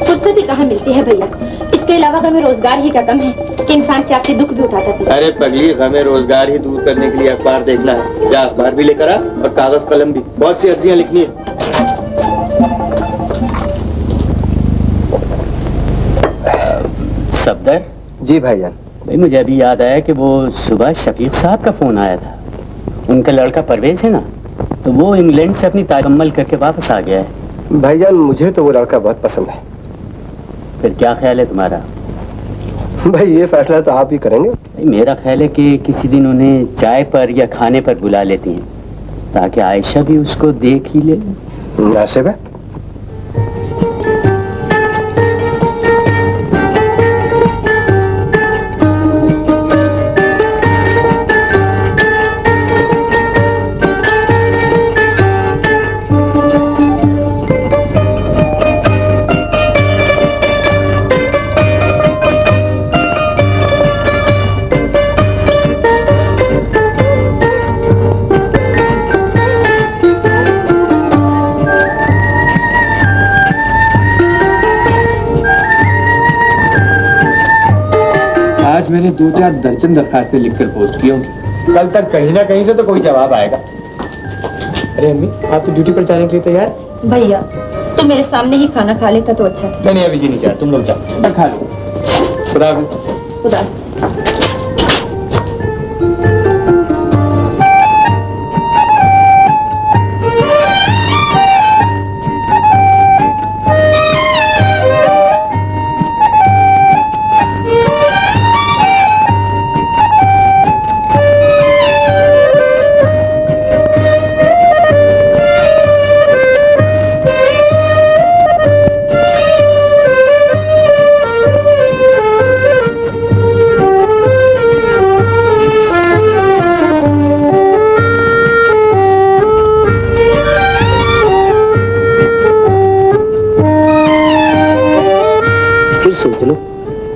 फुर्सत ही कहाँ मिलती है भैया। इसके अलावा हमें रोजगार ही का कम है कि इंसान से आपसे दुख भी उठाता है। अरे पगली, हमें रोजगार ही दूर करने के लिए अखबार देखना है। या अखबार भी लेकर आ और कागज कलम भी। बहुत सी अर्जियां लिखनी है। सफदर जी भाईजान। भाई, मुझे अभी याद आया कि वो सुबह शफीक साहब का फोन आया था। उनका लड़का परवेज है ना, तो वो इंग्लैंड से अपनी ताकम्मल करके वापस आ गया है। भाईजान मुझे तो वो लड़का बहुत पसंद है। फिर क्या ख्याल है तुम्हारा? भाई ये फैसला तो आप ही करेंगे। भाई, मेरा ख्याल है कि किसी दिन उन्हें चाय पर या खाने पर बुला लेती हैं, ताकि आयशा भी उसको देख ही ले। मुनासिब है। मैंने 2-4 दर्जन दरखास्तें लिखकर पोस्ट की होंगी। कल तक कहीं ना कहीं से तो कोई जवाब आएगा। अरे अम्मी, आप तो ड्यूटी पर जाने के लिए तैयार? भैया तुम मेरे सामने ही खाना खा लेता तो अच्छा था। नहीं अभी जी नहीं चाह, तुम लोग जाओ, मैं खा लो। खुदा हाफिज़। खुदा।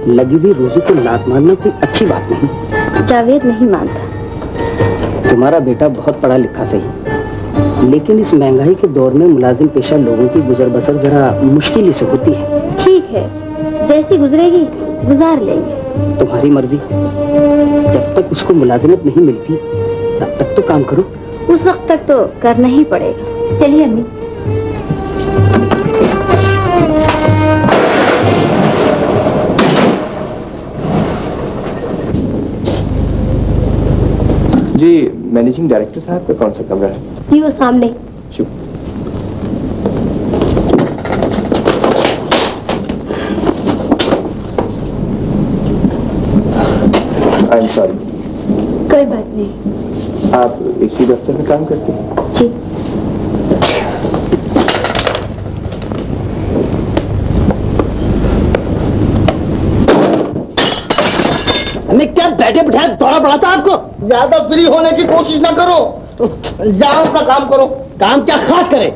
लगी हुई रोजी को लात मारना कोई अच्छी बात नहीं। जावेद नहीं मानता। तुम्हारा बेटा बहुत पढ़ा लिखा सही, लेकिन इस महंगाई के दौर में मुलाजिम पेशा लोगों की गुजर बसर जरा मुश्किल ही से होती है। ठीक है, जैसी गुजरेगी गुजार लेंगे। तुम्हारी मर्जी। जब तक उसको मुलाजिमत नहीं मिलती तब तक तो काम करो। उस वक्त तक तो करना ही पड़ेगा। चलिए अम्मी। जी, मैनेजिंग डायरेक्टर साहब का कौन सा कमरा है? जी वो सामने। I am sorry. कोई बात नहीं। आप इसी दफ्तर में काम करते हैं? जी। मैं क्या बैठे बिठाए दौरा पड़ा था आपको? ज्यादा फ्री होने की कोशिश ना करो, जाओ अपना काम करो। काम क्या खास करे?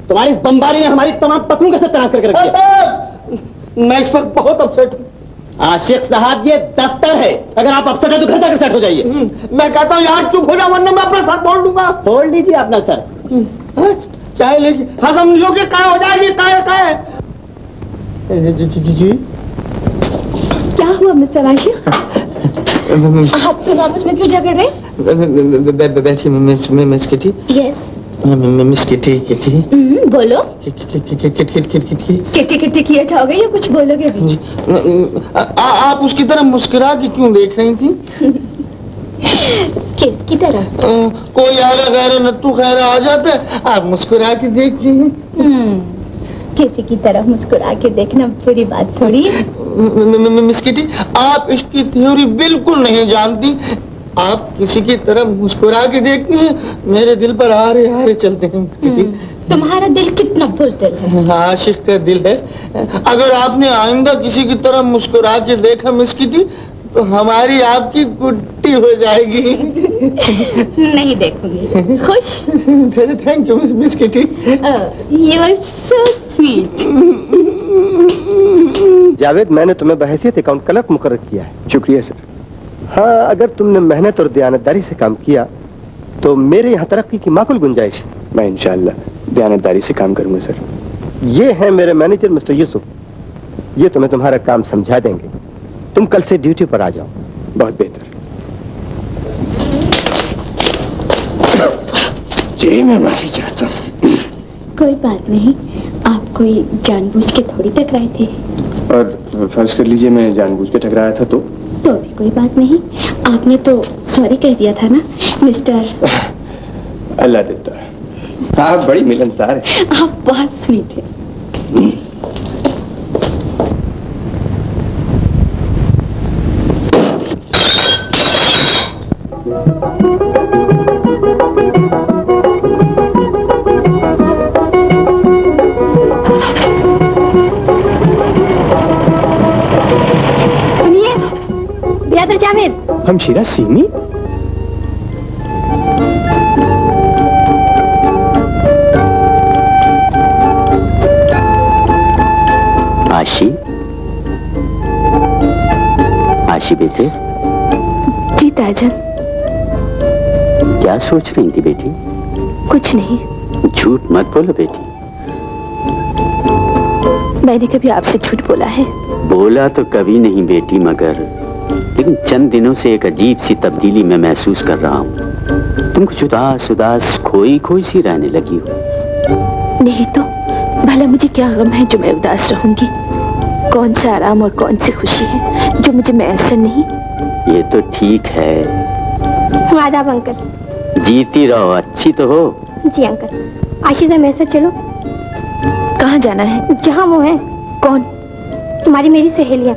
तुम्हारी इस बमबारी ने हमारी तमाम पत्रों के साथ तनाश करके रख दिया। मैं इस वक्त बहुत अपसेट हूँ। आशिक साहब ये दफ्तर है, अगर आप अपसेट है तो घर जाकर सेट हो जाइए। मैं कहता हूँ यार चुप हो जाओ, वरना मैं अपना सर फोड़ लूंगा। फोड़ लीजिए अपना सर। चाहे लीजिए, हाँ समझोगे काय हो जाएगी, काय। जी क्या हुआ मिस्टर आशिक? आप तो आपस में क्यों झगड़ रहे? बैठी miss kitty. Yes miss kitty. बोलो। किटी किटी किया जाओगे या कुछ बोलोगे भी? आप उसकी तरह मुस्कुरा के क्यों देख रही थी? किसकी तरह? कोई आगा गैर नत्तू खैर आ जाता है, आप मुस्कुरा के देखती हैं। किसी की तरह मुस्कुरा के देखना बुरी बात थोड़ी है। मिस किटी, आप इसकी थ्योरी बिल्कुल नहीं जानती। आप किसी की तरह मुस्कुरा के देखती हैं, मेरे दिल पर हारे हारे चलते हैं मिस किटी। तुम्हारा दिल कितना बुज़दिल है। आशिक का दिल है। अगर आपने आइंदा किसी की तरह मुस्कुरा के देखा मिस किटी, तो हमारी आपकी गुट्टी हो जाएगी। नहीं देखूंगी। खुश? Thank you miss kitty. You are so sweet. Javed, मैंने तुम्हें बहैसियत अकाउंट क्लर्क मुकर्रर किया है। शुक्रिया सर। हाँ, अगर तुमने मेहनत और दयानतदारी से काम किया तो मेरे यहाँ तरक्की की माकूल गुंजाइश है। मैं इंशाअल्लाह दयानतदारी से काम करूंगा सर। ये है मेरे मैनेजर मिस्टर यूसुफ। ये तुम्हें तुम्हारा काम समझा देंगे। तुम कल से ड्यूटी पर आ जाओ। बहुत बेहतर। जी मैं माफी चाहता हूँ। कोई बात नहीं, आप कोई जानबूझ के थोड़ी टकराए थे। और फर्ज कर लीजिए मैं जानबूझ के टकराया था तो भी कोई बात नहीं। आपने तो सॉरी कह दिया था ना मिस्टर। अल्लाह देता है। आप बड़ी मिलनसार हैं। आप बहुत स्वीट हैं। जावेद, हमशीरा सीमी। आशी, आशी बेटे। जी ताजन। क्या सोच रही थी बेटी? कुछ नहीं। झूठ मत बोलो बेटी। मैंने कभी आपसे झूठ बोला है? बोला तो कभी नहीं बेटी, मगर लेकिन चंद दिनों से एक अजीब सी तब्दीली मैं महसूस कर रहा हूँ। तुम कुछ उदास उदास खोई खोई सी रहने लगी हो। नहीं तो भला मुझे क्या गम है जो मैं उदास रहूंगी? कौन सा आराम और कौन सी खुशी है जो मुझे मैसर नहीं? ये तो ठीक है। आदाब अंकल। जीती रहो, अच्छी तो हो। जी अंकल। आशीषा मेरे साथ चलो। कहाँ जाना है? जहाँ वो है। कौन? तुम्हारी मेरी सहेलियाँ।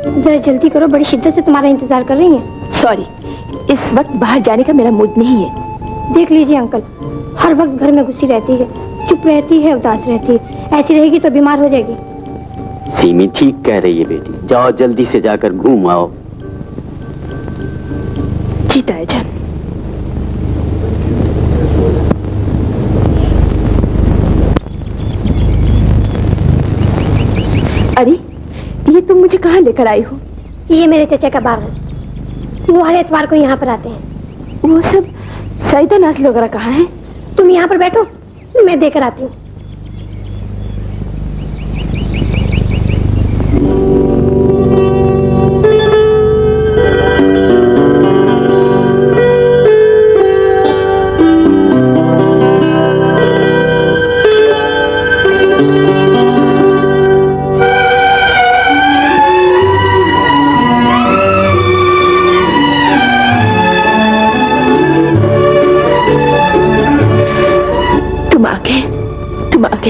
जरा जल्दी करो, बड़ी शिद्दत से तुम्हारा इंतजार कर रही हैं। सॉरी, इस वक्त बाहर जाने का मेरा मूड नहीं है। देख लीजिए अंकल, हर वक्त घर में घुसी रहती है, चुप रहती है, उदास रहती है। ऐसी रहेगी तो बीमार हो जाएगी। सीमी ठीक कह रही है बेटी, जाओ जल्दी से जाकर घूम आओ। जी ताईजान। अरे ये तुम मुझे कहाँ लेकर आई हो? ये मेरे चचा का बाग है। वो हर एतवार को यहाँ पर आते हैं। वो सब सईदा नाज़ वगैरह कहाँ है? तुम यहाँ पर बैठो, मैं देकर आती हूँ।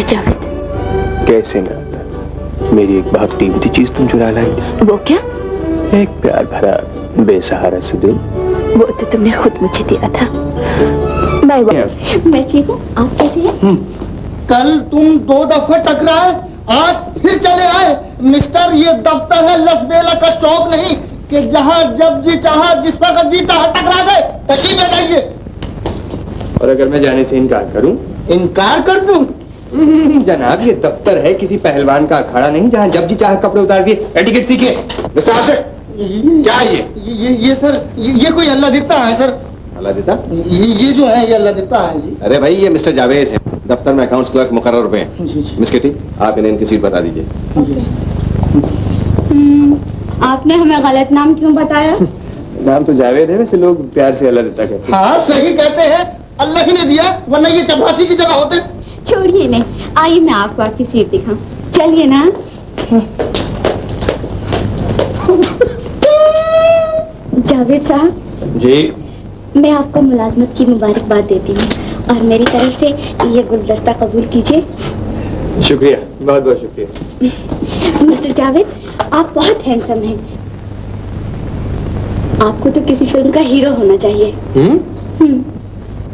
जावेद, कैसे ना आता। मेरी एक बहुत कीमती चीज तुम चुरा लाई। वो क्या? एक प्यार भरा बेसहारा सा दिल। वो तो तुमने खुद मुझे दिया था। मैं ठीक हूँ, आप कैसे हैं? कल तुम 2 दफे टकराए, आज फिर चले आए। मिस्टर, ये दफ्तर है लसबेला का चौक नहीं कि जहाँ जब जी चाहा जिस वक्त जी चाहा टकरा गए। तशीफ ले जाइए। और अगर मैं जाने से इनकार करूं? इनकार कर दूं? जनाब, ये दफ्तर है किसी पहलवान का अखाड़ा नहीं जहाँ जब जी चाहे कपड़े उतार दिए। एटिकेट सीखिए। मिस्टर आशिक, क्या है ये सर, ये कोई अल्लाह दिता है सर। अल्लाह देता? ये जो है ये अल्लाह दिता है जी। अरे भाई, ये मिस्टर जावेद है, दफ्तर में अकाउंट्स क्लर्क मुकर्रर पे हैं। मिस किटी, आप इन्हें इनकी सीट बता दीजिए। आपने हमें गलत नाम क्यों बताया? नाम तो जावेद है, वैसे लोग प्यार से अल्लाह देता कहते हैं। हाँ सही कहते हैं, अल्लाह ही ने दिया, वरना ये चपरासी की जगह होते। छोड़िए नहीं, आइए मैं आपको आपकी सीट दिखाऊं। चलिए ना। जावेद साहब जी, मैं आपको मुलाजमत की मुबारकबाद देती हूँ और मेरी तरफ से ये गुलदस्ता कबूल कीजिए। शुक्रिया, बहुत बहुत शुक्रिया। मिस्टर जावेद, आप बहुत हैंडसम हैं। आपको तो किसी फिल्म का हीरो होना चाहिए।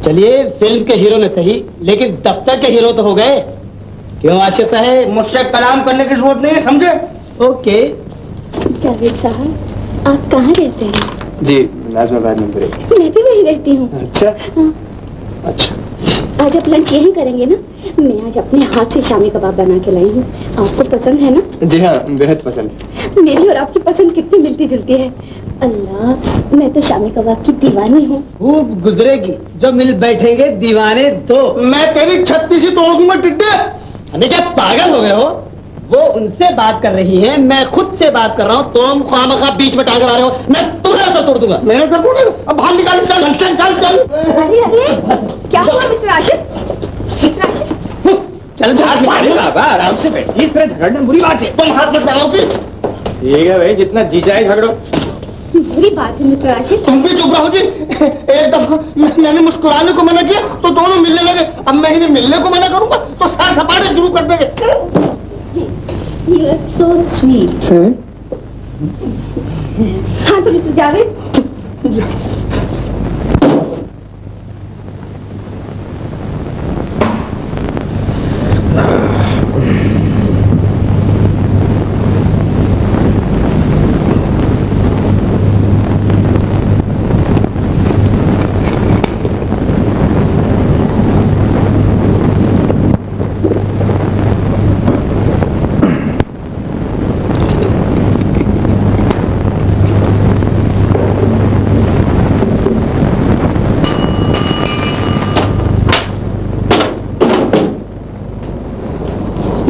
चलिए, फिल्म के हीरो न सही, लेकिन दफ्तर के हीरो तो हो गए। क्यों आशिफ साहब? मुझसे कलाम करने की जरूरत नहीं है, समझे? ओके। जावेद साहब, आप कहाँ रहते हैं? जी, नाज़िमाबाद नंबर 1। मैं भी वहीं रहती हूँ। अच्छा। अच्छा, आज आप लंच यहीं करेंगे ना? मैं आज अपने हाथ से शामी कबाब बना के लाई हूँ। आपको पसंद है ना? जी हाँ, बेहद पसंद है। मेरी और आपकी पसंद कितनी मिलती जुलती है। अल्लाह, मैं तो शामी कबाब की दीवानी हूँ। खूब गुजरेगी, जो मिल बैठेंगे दीवाने दो। मैं तेरी छत्ती से तोड़ दूंगा टिड्डे। अरे क्या पागल हो गए हो? वो उनसे बात कर रही है, मैं खुद से बात कर रहा हूँ। तुम खामखा बीच में टांग रहे हो। मैं तुम्हारा सर तोड़ दूंगा। मेरा सर तोड़ेगा? अब बाहर निकाल, चल चल चल चल। अरे अरे, क्या हुआ मिस्टर आशिफ? मिस्टर आशिफ, चल चल, आराम से बैठिए, इस तरह झगड़ना बुरी बात है। तुम हाथ मत लगाओगी। ठीक है भाई, जितना जी जाए झगड़ो। बुरी बात है मिस्टर आशिफ। तुम भी चुप रहो जी। एक दफा मैंने मुस्कुराने को मना किया तो दोनों मिलने लगे। अब मैं इन्हें मिलने को मना करूंगा तो सार सपाटे शुरू कर देंगे। You are so sweet. हाँ तो मिस्टर जावेद,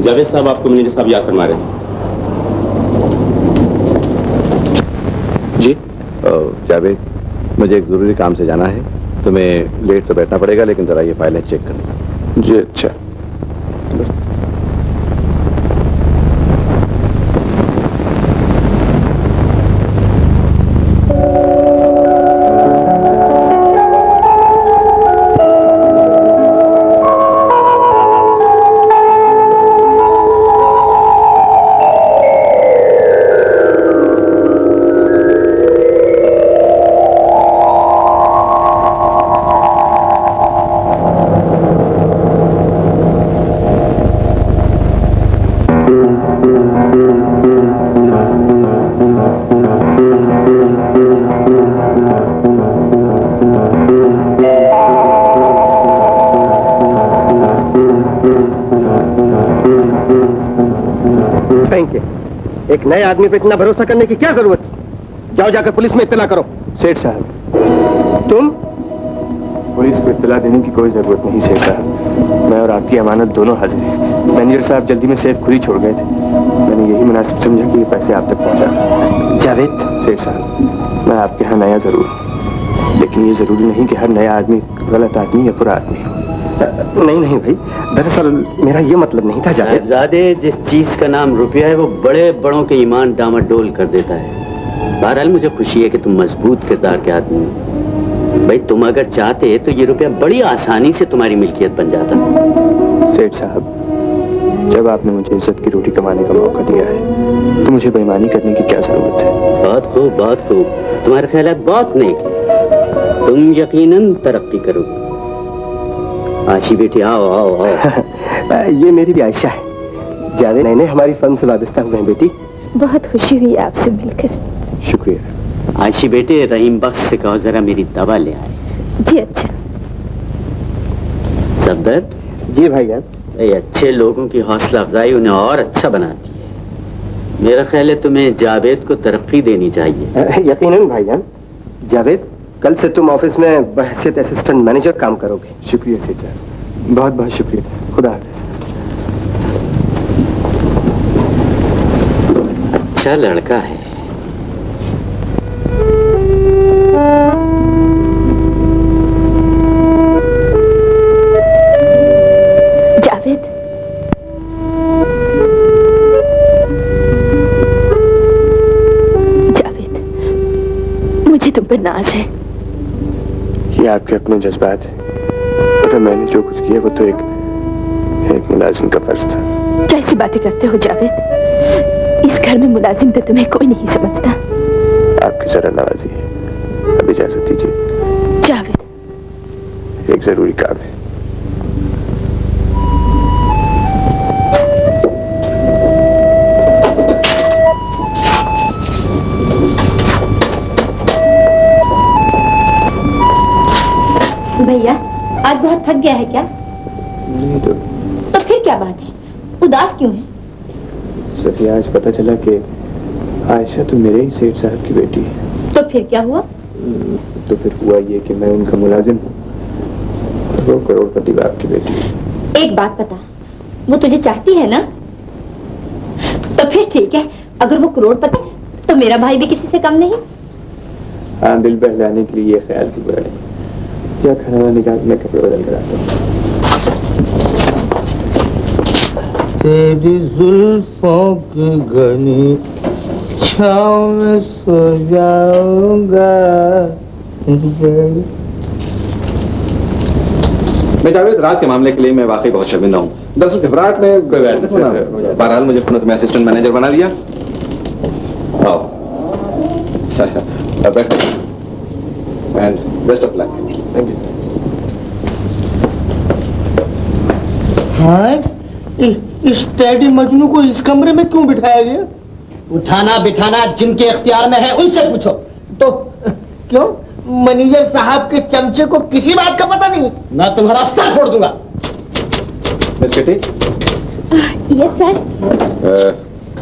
जावेद साहब, आपको मैनेजर साहब याद फरमा रहे हैं। जी जावेद, मुझे एक जरूरी काम से जाना है। तुम्हें लेट तो बैठना पड़ेगा, लेकिन जरा ये फाइलें चेक करना। जी अच्छा। एक नए आदमी पे इतना भरोसा करने की क्या जरूरत? जाओ जाकर पुलिस में इत्तला करो। सेठ साहब, तुम? पुलिस को इत्तला देने की कोई जरूरत नहीं सेठ साहब। मैं और आपकी अमानत दोनों हाजिर हैं। मैनेजर साहब जल्दी में सेफ खुद ही छोड़ गए थे। मैंने यही मुनासिब समझा कि ये पैसे आप तक पहुंचा। जावेद सेठ साहब, मैं आपके यहाँ नया जरूर, लेकिन ये जरूरी नहीं कि हर नया आदमी गलत आदमी या बुरा आदमी हो। नहीं नहीं भाई, दरअसल मेरा ये मतलब नहीं था जावेद। साहबजादे, जिस चीज का नाम रुपया है वो बड़े बड़ों के ईमान डामाडोल कर देता है। बहरहाल मुझे खुशी है कि तुम मजबूत किरदार के आदमी हो। भाई तुम अगर चाहते तो ये रुपया बड़ी आसानी से तुम्हारी मिल्कियत बन जाता। सेठ साहब, जब आपने मुझे इज्जत की रोटी कमाने का मौका दिया है तो मुझे बेईमानी करने की क्या जरूरत है? बहुत खूब, बहुत खूब। तुम्हारे ख्यालात बहुत नेक है। तुम यकीनन तरक्की करोगे। आशी बेटी, आओ आओ आओ। ये मेरी भी आयशा है। जावेद नए हमारी फर्म से वाबस्ता हुए हैं बेटी। बहुत खुशी हुई आपसे मिलकर। शुक्रिया। आशी बेटे, रहीम बख्श से कहो जरा मेरी दवा ले आए। जी अच्छा। सफदर जी भाईजान। ये अच्छे लोगों की हौसला अफजाई उन्हें और अच्छा बनाती है। मेरा ख्याल है तुम्हें जावेद को तरक्की देनी चाहिए। यकीनन भाईजान। जावेद, कल से तुम ऑफिस में बहैसियत असिस्टेंट मैनेजर काम करोगे। शुक्रिया सेठ साहब, बहुत बहुत शुक्रिया। खुदा हाफिज। अच्छा लड़का है। जावेद, जावेद, मुझे तुम पर नाज है। ये आपके अपने जज्बात हैं। पता मैंने जो कुछ किया वो तो एक मुलाजिम का फर्ज था। कैसी बातें करते हो जावेद? इस घर में मुलाजिम तो तुम्हें कोई नहीं समझता। आपकी जरा नवाजी है, अब इजाजत दीजिए। जावेद, एक जरूरी काम है। भैया आज बहुत थक गया है क्या? नहीं तो फिर क्या बात है, उदास क्यों है? सफिया, आज पता चला कि आयशा तो मेरे ही सेठ साहब की बेटी है। तो फिर क्या हुआ? तो फिर हुआ ये कि मैं उनका मुलाजिम हूँ, वो करोड़पति बाप की बेटी है। एक बात बता, वो तुझे चाहती है ना? तो फिर ठीक है, अगर वो करोड़पति तो मेरा भाई भी किसी से कम नहीं। हाँ, दिल बहलाने के लिए ये ख्याल की बुराई नहीं। क्या खाना निकाल, मैं कपड़े बदल कर आता हूँ। तेरी जुल्फों की घनी छाँव में सो जाऊंगा। मैं जावेद, रात के मामले के लिए मैं वाकई बहुत शर्मिंदा हूँ। दरअसल घबराहट में बहरहाल मुझे पुनः तुम्हें असिस्टेंट मैनेजर बना दिया। आओ and best of luck. Thank you. हाँ, इस टैडी मजनू को इस कमरे में क्यों बिठाया गया? उठाना बिठाना जिनके इख्तियार में है उनसे पूछो। तो क्यों मैनेजर साहब के चमचे को किसी बात का पता नहीं? मैं तुम्हारा सर फोड़ दूंगा। Miss kitty, yes sir.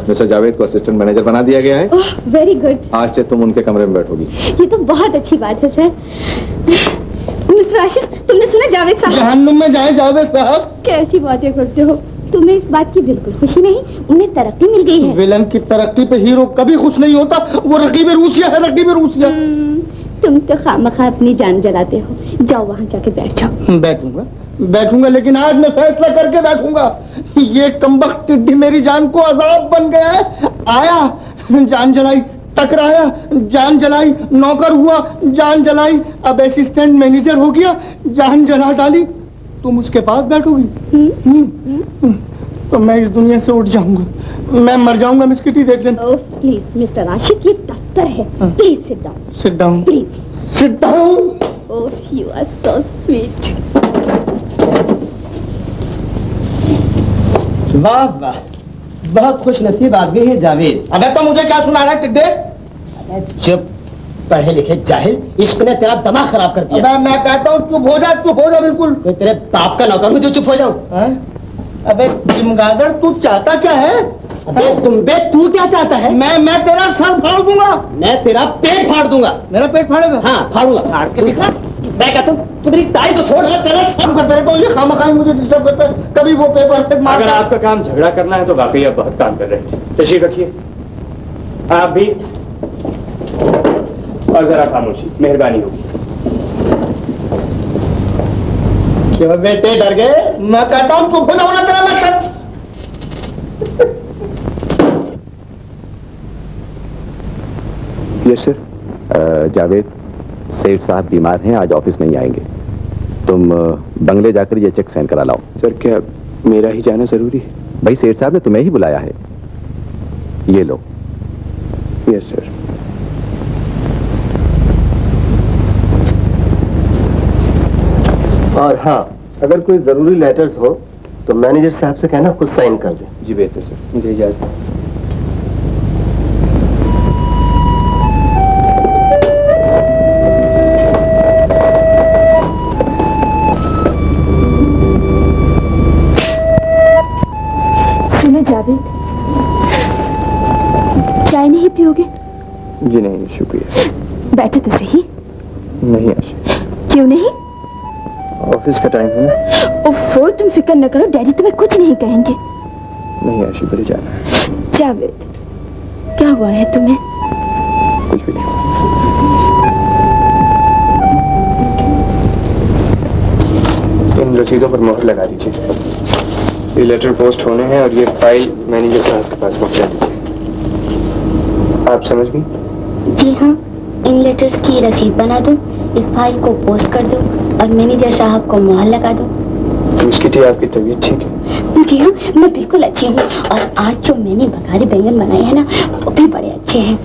Mister Javed को असिस्टेंट मैनेजर बना दिया गया है। Oh very good. आज से तुम उनके कमरे में बैठोगी। ये तो बहुत अच्छी बात है सर। मिस्टर आशिक, तुमने सुना जावेद साहब? जहन्नुम में जाए जावेद साहब। कैसी बातें करते हो? तुम्हें इस बात की बिल्कुल खुशी नहीं? उन्हें तरक्की मिल गई है। विलन की तरक्की पे हीरो कभी खुश नहीं होता। वो रकीब रूसिया है, रकीब रूसिया। तुम तो खामखा अपनी जान जलाते हो। जाओ वहाँ जाके बैठ जाओ। बैठूंगा, लेकिन आज मैं फैसला करके बैठूंगा। ये कमबख्त टिड्डी मेरी जान को अजाब बन गया है। आया जान जलाई, टकराया जान जलाई, नौकर हुआ जान जलाई, अब असिस्टेंट मैनेजर हो गया जान जला डाली। तुम उसके पास बैठोगी? तो मैं इस दुनिया से उठ जाऊंगा, मैं मर जाऊंगा। मिस किटी देख लेना। ओह प्लीज मिस्टर आशिक, ये दफ्तर है। Please sit down. Sit down, please sit down. Oh you are so sweet. वाह वाह, बहुत खुश नसीब आदमी है जावेद। अबे तो मुझे क्या सुना रहा है टिड्डे? जब पढ़े लिखे जाहिल, इश्क ने तेरा दिमाग खराब कर दिया। अबे मैं कहता हूँ चुप हो जा बिल्कुल। कोई तेरे बाप का नौकर हूँ जो चुप हो जाऊं? अबे चिमगादड़, तू चाहता क्या है? अबे तू क्या चाहता है? मैं तेरा सर फाड़ दूंगा। मैं तेरा पेट फाड़ दूंगा। मेरा पेट फाड़ेगा? हाँ फाड़ूंगा। फाड़ के दिखा। मैं कहता हूँ तू मेरी टाई तो छोड़। तेरा सब करता रहता हूँ, ये खामखाई मुझे डिस्टर्ब करता है। कभी वो पेपर पे मार। अगर आपका काम झगड़ा करना है तो वाकई आप बहुत काम कर रहे थे। तशरीफ रखिए। आप भी, और जरा खामोशी, मेहरबानी होगी। क्यों बेटे डर गए? मैं कहता हूँ चुप हो जाओ ना, तेरा मैं यस सर। जावेद, सेठ साहब बीमार हैं, आज ऑफिस नहीं आएंगे। तुम बंगले जाकर ये चेक साइन करा लाओ। सर, क्या मेरा ही जाना जरूरी है? भाई सेठ साहब ने तुम्हें ही बुलाया है। ये लो। Yes sir. और हाँ, अगर कोई जरूरी लेटर्स हो तो मैनेजर साहब से कहना खुद साइन कर दे। जी बेहतर सर, मुझे इजाजत। सुनो जावेद, चाय नहीं पियोगे? जी नहीं शुक्रिया। बैठो तो सही। नहीं आशा। क्यों नहीं? ऑफिस का टाइम है ना। ओफो, तुम फिक्र न करो, डैडी तुम्हें कुछ नहीं कहेंगे। नहीं आशी, मुझे जाना है। जावेद, क्या हुआ है तुम्हें? कुछ भी नहीं। इन रसीदों पर मोहर लगा दीजिए। ये लेटर पोस्ट होने हैं और ये फाइल मैनेजर साहब के पास पहुंचा दीजिए। आप समझ गई? जी हाँ, इन लेटर्स की रसीद बना दो, इस फाइल को पोस्ट कर दो और मैनेजर साहब को मोहर लगा दो। तो उसकी थी आपकी तबीयत ठीक है? जी हाँ, मैं बिल्कुल अच्छी हूँ। और आज जो मैंने बघारे बैंगन बनाए हैं ना, वो भी बड़े अच्छे हैं।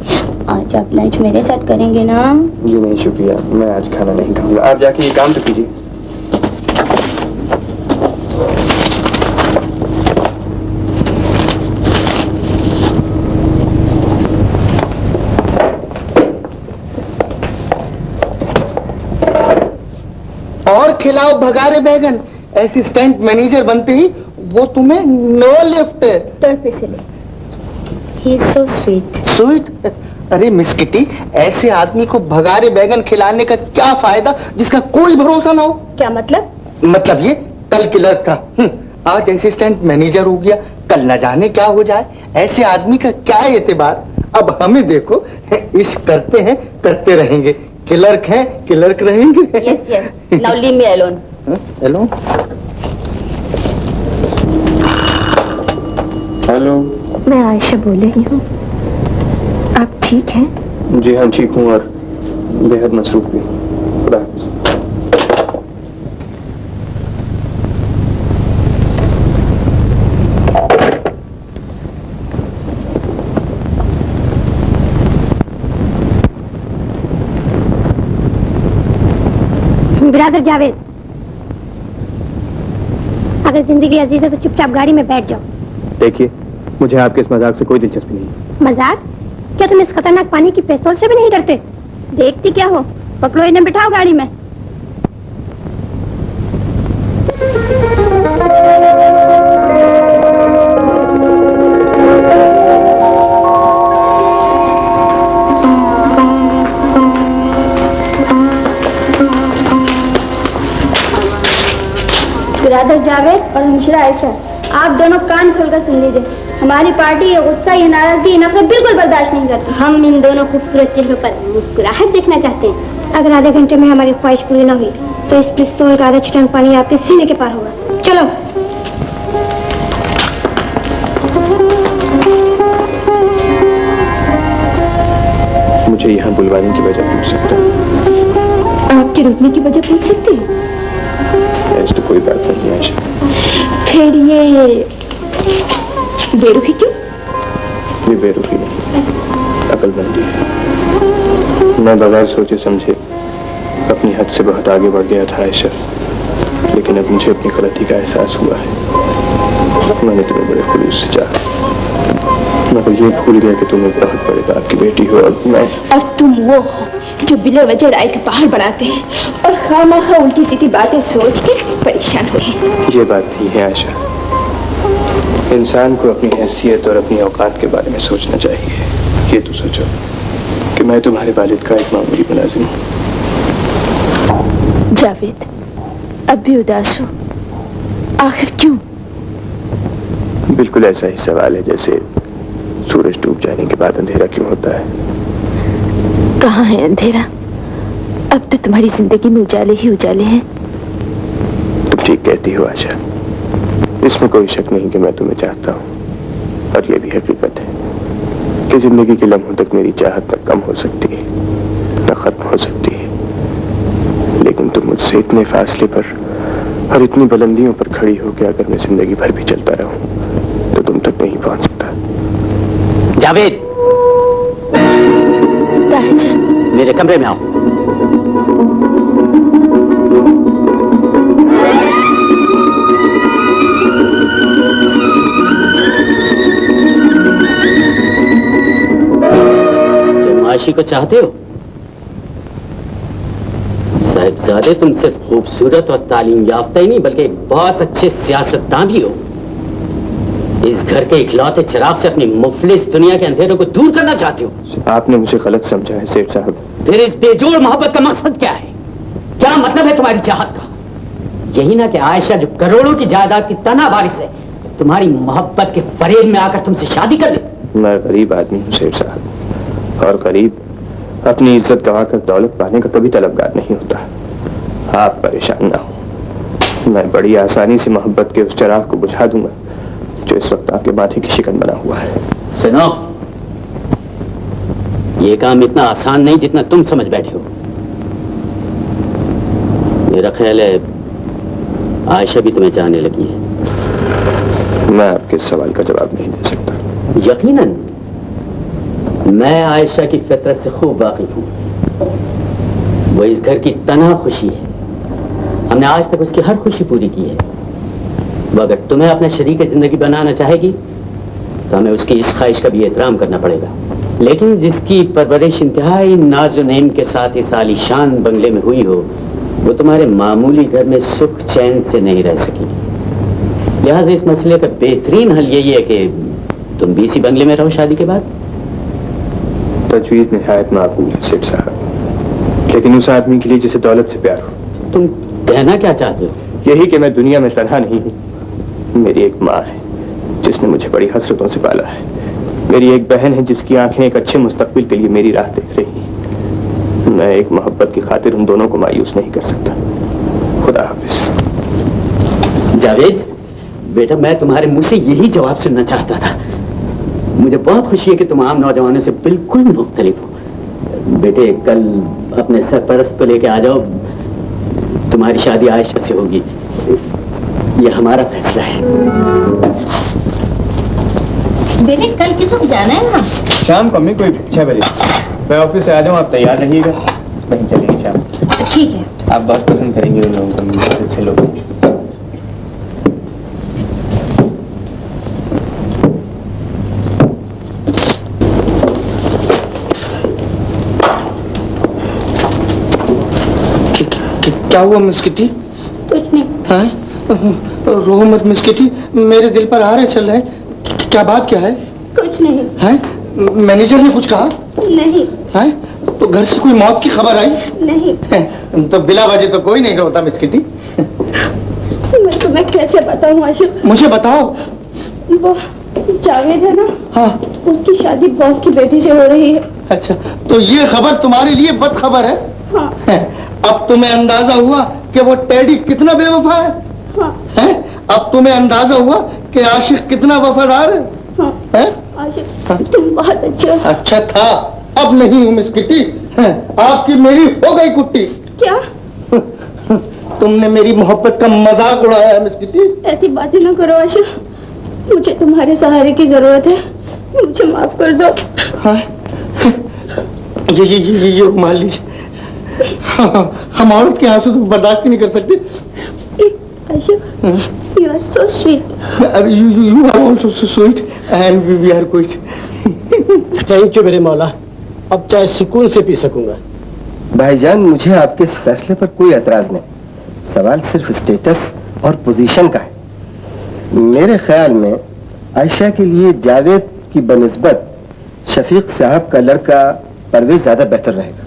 आज आप लंच मेरे साथ करेंगे ना? जी नहीं शुक्रिया, मैं आज खाना नहीं खाऊंगा। आप जाके ये काम तो कीजिए। और खिलाओ भगारे बैगन। असिस्टेंट मैनेजर बनते ही वो तुम्हें नो लिफ्ट। 3rd पे से ले। He is so sweet. Sweet? अरे मिस किटी, ऐसे आदमी को भगारे बैगन खिलाने का क्या फायदा जिसका कोई भरोसा ना हो? क्या मतलब? मतलब ये, कल क्लर्क था, आज असिस्टेंट मैनेजर हो गया, कल न जाने क्या हो जाए। ऐसे आदमी का क्या एतबार। अब हमें देखो, इश्क करते हैं, करते रहेंगे, क्लर्क हैं, क्लर्क रहेंगे। Yes, yes. Now leave me alone. Hello hello. मैं आयशा बोल रही हूँ। आप ठीक हैं? जी हाँ ठीक हूँ, और बेहद मसरूफ भी। खुदा हाफिज। ब्रदर जावेद, अगर जिंदगी अजीज है तो चुपचाप गाड़ी में बैठ जाओ। देखिए, मुझे आपके इस मजाक से कोई दिलचस्पी नहीं। मजाक? क्या तुम इस खतरनाक पानी की पेट्रोल से भी नहीं डरते? देखती क्या हो, पकड़ो इन्हें, बिठाओ गाड़ी में। ब्रदर जावेद और हमशरा आयशा, आप दोनों कान खोलकर सुन लीजिए। हमारी पार्टी ये गुस्सा, ये नाराजगी, ये नफरत बिल्कुल बर्दाश्त नहीं करती। हम इन दोनों खूबसूरत चेहरों पर मुस्कुराहट देखना चाहते हैं। अगर आधे घंटे में हमारी ख्वाहिश पूरी न हुई तो इस पिस्तौल का आधा छिटक पानी आपके सीने के पार होगा। चलो। मुझे यहाँ बुलवाने की वजह पूछ सकता हूँ? आपके रुकने की वजह पूछ सकती हूँ? ऐसी तो कोई बात नहीं है आयशा। फिर ये बेरुखी क्यों? ये बेरुखी नहीं, अकलमंदी है। मैं बगैर सोचे समझे अपनी हद से बहुत आगे बढ़ गया था आयशा, लेकिन अब मुझे अपनी गलती का एहसास हुआ है। मैंने तुम्हें बड़े खुलूस से चाहा, मगर ये भूल गया कि तुम एक बहुत बड़े बाप की बेटी हो। और तुम वो हो जो बिला वजह राय के पहाड़ बढ़ाते हैं और खामखा उल्टी सीधी बातें सोच के परेशान हुए हैं। ये बात नहीं है आयशा, इंसान को अपनी हैसियत और अपनी औकात के बारे में सोचना चाहिए। ये तो सोचो कि मैं तुम्हारे वालिद का एक मामूली मुलाजिम हूँ। जावेद, अब भी उदास हो, आखिर क्यों? बिल्कुल ऐसा ही सवाल है जैसे सूरज डूब जाने के बाद अंधेरा क्यों होता है। कहाँ है अंधेरा? अब तो तुम्हारी जिंदगी में उजाले ही उजाले हैं। तुम ठीक कहती हो आशा, इसमें कोई शक नहीं कि मैं तुम्हें चाहता हूँ, और ये भी हकीकत है कि जिंदगी के लम्हों तक मेरी चाहत न कम हो सकती है न खत्म हो सकती है, लेकिन तुम मुझसे इतने फासले पर और इतनी बुलंदियों पर खड़ी हो कि अगर मैं जिंदगी भर भी चलता रहूं तो तुम तक नहीं पहुंच सकता। जावेद, मेरे कमरे में आओ। तुम आशी को चाहते हो? साहिबजादे, तुम सिर्फ खूबसूरत और तालीम याफ्ता ही नहीं बल्कि एक बहुत अच्छे सियासतदान भी हो। इस घर के इकलौते चिराग से अपनी मुफलिस दुनिया के अंधेरों को दूर करना चाहते हो। आपने मुझे गलत समझा है सेठ साहब। फिर इस बेजोड़ मोहब्बत का मकसद क्या है? क्या मतलब है तुम्हारी चाहत का? यही ना कि आयशा जो करोड़ों की जायदाद की तना वारिस है, तुम्हारी मोहब्बत के फरेब में आकर तुमसे शादी कर ले। मैं गरीब आदमी हूँ सेठ साहब, और गरीब अपनी इज्जत गंवाकर दौलत पाने का कभी तलबगार नहीं होता। आप परेशान ना हो, मैं बड़ी आसानी से मोहब्बत के उस चिराग को बुझा दूंगा जो इस वक्त आपके माथे की शिकन बना हुआ है। सुनो, ये काम इतना आसान नहीं जितना तुम समझ बैठे हो। मेरा ख्याल है आयशा भी तुम्हें चाहने लगी है। मैं आपके इस सवाल का जवाब नहीं दे सकता। यकीनन मैं आयशा की फितरत से खूब वाकिफ हूँ। वो इस घर की तनहा खुशी है। हमने आज तक उसकी हर खुशी पूरी की है। वो अगर तुम्हें अपना शरीक जिंदगी बनाना चाहेगी तो हमें उसकी इस ख्वाहिश का भी एहतराम करना पड़ेगा। लेकिन जिसकी परवरिश इंतहाई नाज़ो नैम के साथ इस आलीशान बंगले में हुई हो, वो तुम्हारे मामूली घर में सुख चैन से नहीं रह सकेगी। लिहाजा इस मसले का बेहतरीन हल यही है कि तुम भी इसी बंगले में रहो शादी के बाद। तजवीज निहायत माकूल है सेठ साहब, लेकिन उस आदमी के लिए जिसे दौलत से प्यार हो। तुम कहना क्या चाहते हो? यही कि मैं दुनिया में तन्हा नहीं हूँ। मेरी एक माँ है जिसने मुझे बड़ी हसरतों से पाला है। मेरी एक बहन है जिसकी आंखें एक अच्छे मुस्तकबिल के लिए मेरी राह देख रही हैं। मैं एक मोहब्बत की खातिर उन दोनों को मायूस नहीं कर सकता। खुदा हाफिज। जावेद बेटा, मैं तुम्हारे मुंह से यही जवाब सुनना चाहता था। मुझे बहुत खुशी है कि तुम आम नौजवानों से बिल्कुल मुख्तलिफ हो। बेटे, कल अपने सरपरस्त को लेके आ जाओ। तुम्हारी शादी आयशा से होगी, ये हमारा फैसला है। बेटे, कल किस वक्त जाना है वहाँ? शाम को अम्मी, कोई 6 बजे। मैं ऑफिस से आ जाऊँ, आप तैयार रहिएगा। वहीं चलेंगे शाम। ठीक है। आप बहुत पसंद करेंगे उन लोगों को, बहुत अच्छे लोग हैं। क्या हुआ मिस किटी? कुछ नहीं। हाँ, रो मत मिस किटी, मेरे दिल पर आ रहे चल रहे। क्या बात क्या है? कुछ नहीं। हैं? मैनेजर ने कुछ कहा? नहीं। हैं? तो घर से कोई मौत की खबर आई? नहीं। तो बिला वजह तो कोई नहीं रोता मिस किटी। मैं तुम्हें कैसे बताऊं आशिक? मुझे बताओ। वो जावेद है ना? हाँ। उसकी शादी बॉस की बेटी से हो रही है। अच्छा, तो ये खबर तुम्हारे लिए बद खबर है? हाँ। अब तुम्हें अंदाजा हुआ कि वो टेडी कितना बेवफा है? हाँ। हैं? अब तुम्हें अंदाजा हुआ कि आशिक कितना वफादार है? हाँ। हैं? आशिक, तुम बहुत अच्छे हो। अच्छा था, अब नहीं हूँ मिस किटी। आपकी मेरी हो गई कुट्टी। क्या? तुमने मेरी मोहब्बत का मजाक उड़ाया है मिस किटी। ऐसी बातें ना करो आशिक, मुझे तुम्हारे सहारे की जरूरत है। मुझे माफ कर दो। हाँ? ये रुमाल लीजिए। हम औरत के आंसू तो बर्दाश्त नहीं कर सकते। आशिक, you are so sweet. You are also so sweet and we are good. Thank you मेरे मौला, अब चाय सुकून से पी सकूंगा। भाईजान, मुझे आपके इस फैसले पर कोई एतराज नहीं। सवाल सिर्फ स्टेटस और पोजीशन का है। मेरे ख्याल में आयशा के लिए जावेद की बनिस्बत शफीक साहब का लड़का परवेज ज्यादा बेहतर रहेगा।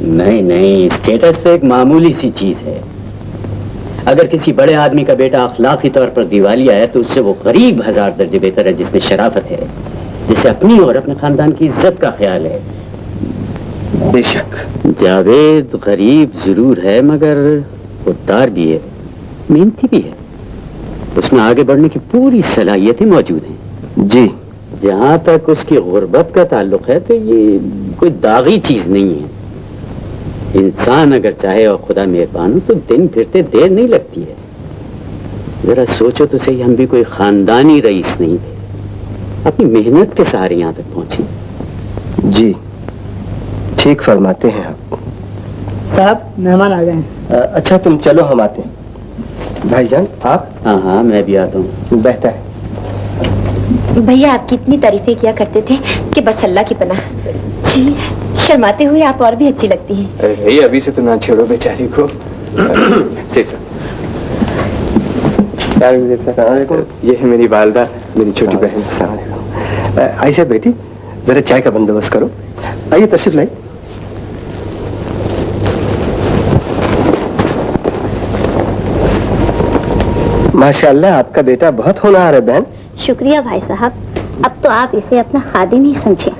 नहीं, स्टेटस तो एक मामूली सी चीज है। अगर किसी बड़े आदमी का बेटा अखलाकी तौर पर दिवालिया है तो उससे वो गरीब 1000 दर्जे बेहतर है, जिसमें शराफत है, जिसे अपनी और अपने खानदान की इज्जत का ख्याल है। बेशक जावेद गरीब जरूर है, मगर खुददार भी है, मेहनती भी है। उसमें आगे बढ़ने की पूरी सलाहियतें मौजूद हैं। जी। जहां तक उसकी गुर्बत का ताल्लुक है तो ये कोई दागी चीज नहीं है। इंसान अगर चाहे और खुदा मेहरबान हो तो दिन फिरते देर नहीं लगती है। जरा सोचो तो सही, हम भी कोई खानदानी रईस नहीं थे, अपनी मेहनत के सहारे यहां तक पहुंचे। जी, ठीक फरमाते हैं आप। साहब, मेहमान आ गए हैं। अच्छा, तुम चलो, हम आते हैं। भाईजान, आप? हाँ, मैं भी आता हूँ। बेहतर है। भैया, आपकी इतनी तारीफें किया करते थे कि बस अल्लाह की पनाह। जी, शर्माते हुए आप और भी अच्छी लगती हैं। अरे अभी से तो ना छेड़ो बेचारी को। सेठ साहब, ये है मेरी वालदा, मेरी छोटी बहन। आयशा बेटी, जरा चाय का बंदोबस्त करो। आइए, तशरीफ लाई। माशाअल्लाह, आपका बेटा बहुत होनहार है बहन। शुक्रिया भाई साहब, अब तो आप इसे अपना खादिम ही समझे।